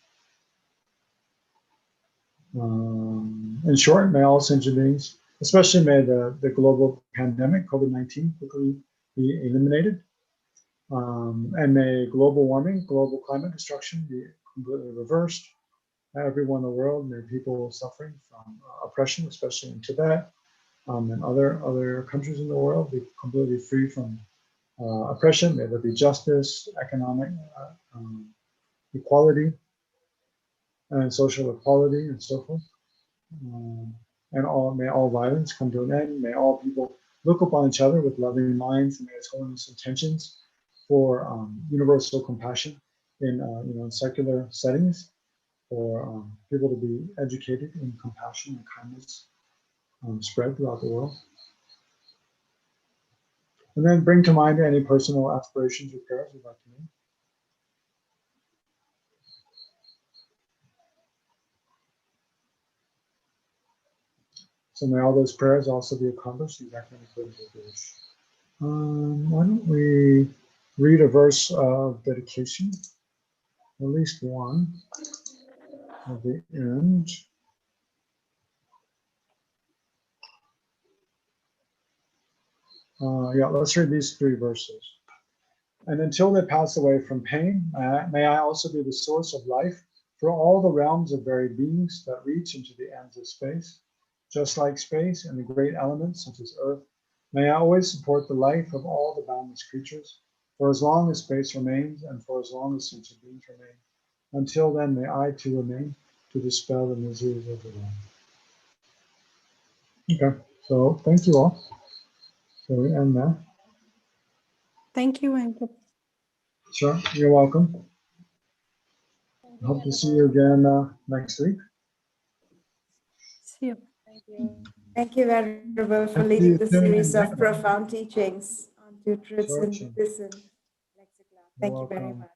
In short, may all sentient beings, especially may the global pandemic, COVID-19, quickly be eliminated. And may global warming, global climate destruction be completely reversed. Everyone in the world, may people suffering from oppression, especially in Tibet and other countries in the world, be completely free from oppression. May there be justice, economic equality, and social equality, and so forth. And may all violence come to an end. May all people look upon each other with loving minds, and may His Holiness intentions for universal compassion in secular settings, for people to be educated in compassion and kindness spread throughout the world. And then bring to mind any personal aspirations or prayers you'd like to make. So may all those prayers also be accomplished exactly according to the wish. Why don't we read a verse of dedication, at least one at the end. Yeah, let's read these 3 verses. And until they pass away from pain, may I also be the source of life for all the realms of varied beings that reach into the ends of space. Just like space and the great elements such as earth, may I always support the life of all the boundless creatures, for as long as space remains and for as long as sentient beings remain. Until then, may I too remain to dispel the miseries of the world. Okay, so thank you all. So we end there. Thank you, Venkat. Sure, you're welcome. Hope to see you again next week. See you. Thank you. Thank you, Venerable, for See leading you the soon series in of Bangalore. profound teachings on two truths Sure, in sure. Buddhism. Thank you very welcome. much.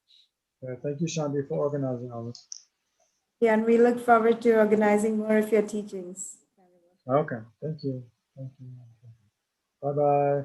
Yeah, thank you, Shanti, for organizing all this. Yeah, and we look forward to organizing more of your teachings. Okay, thank you. Thank you. Bye-bye.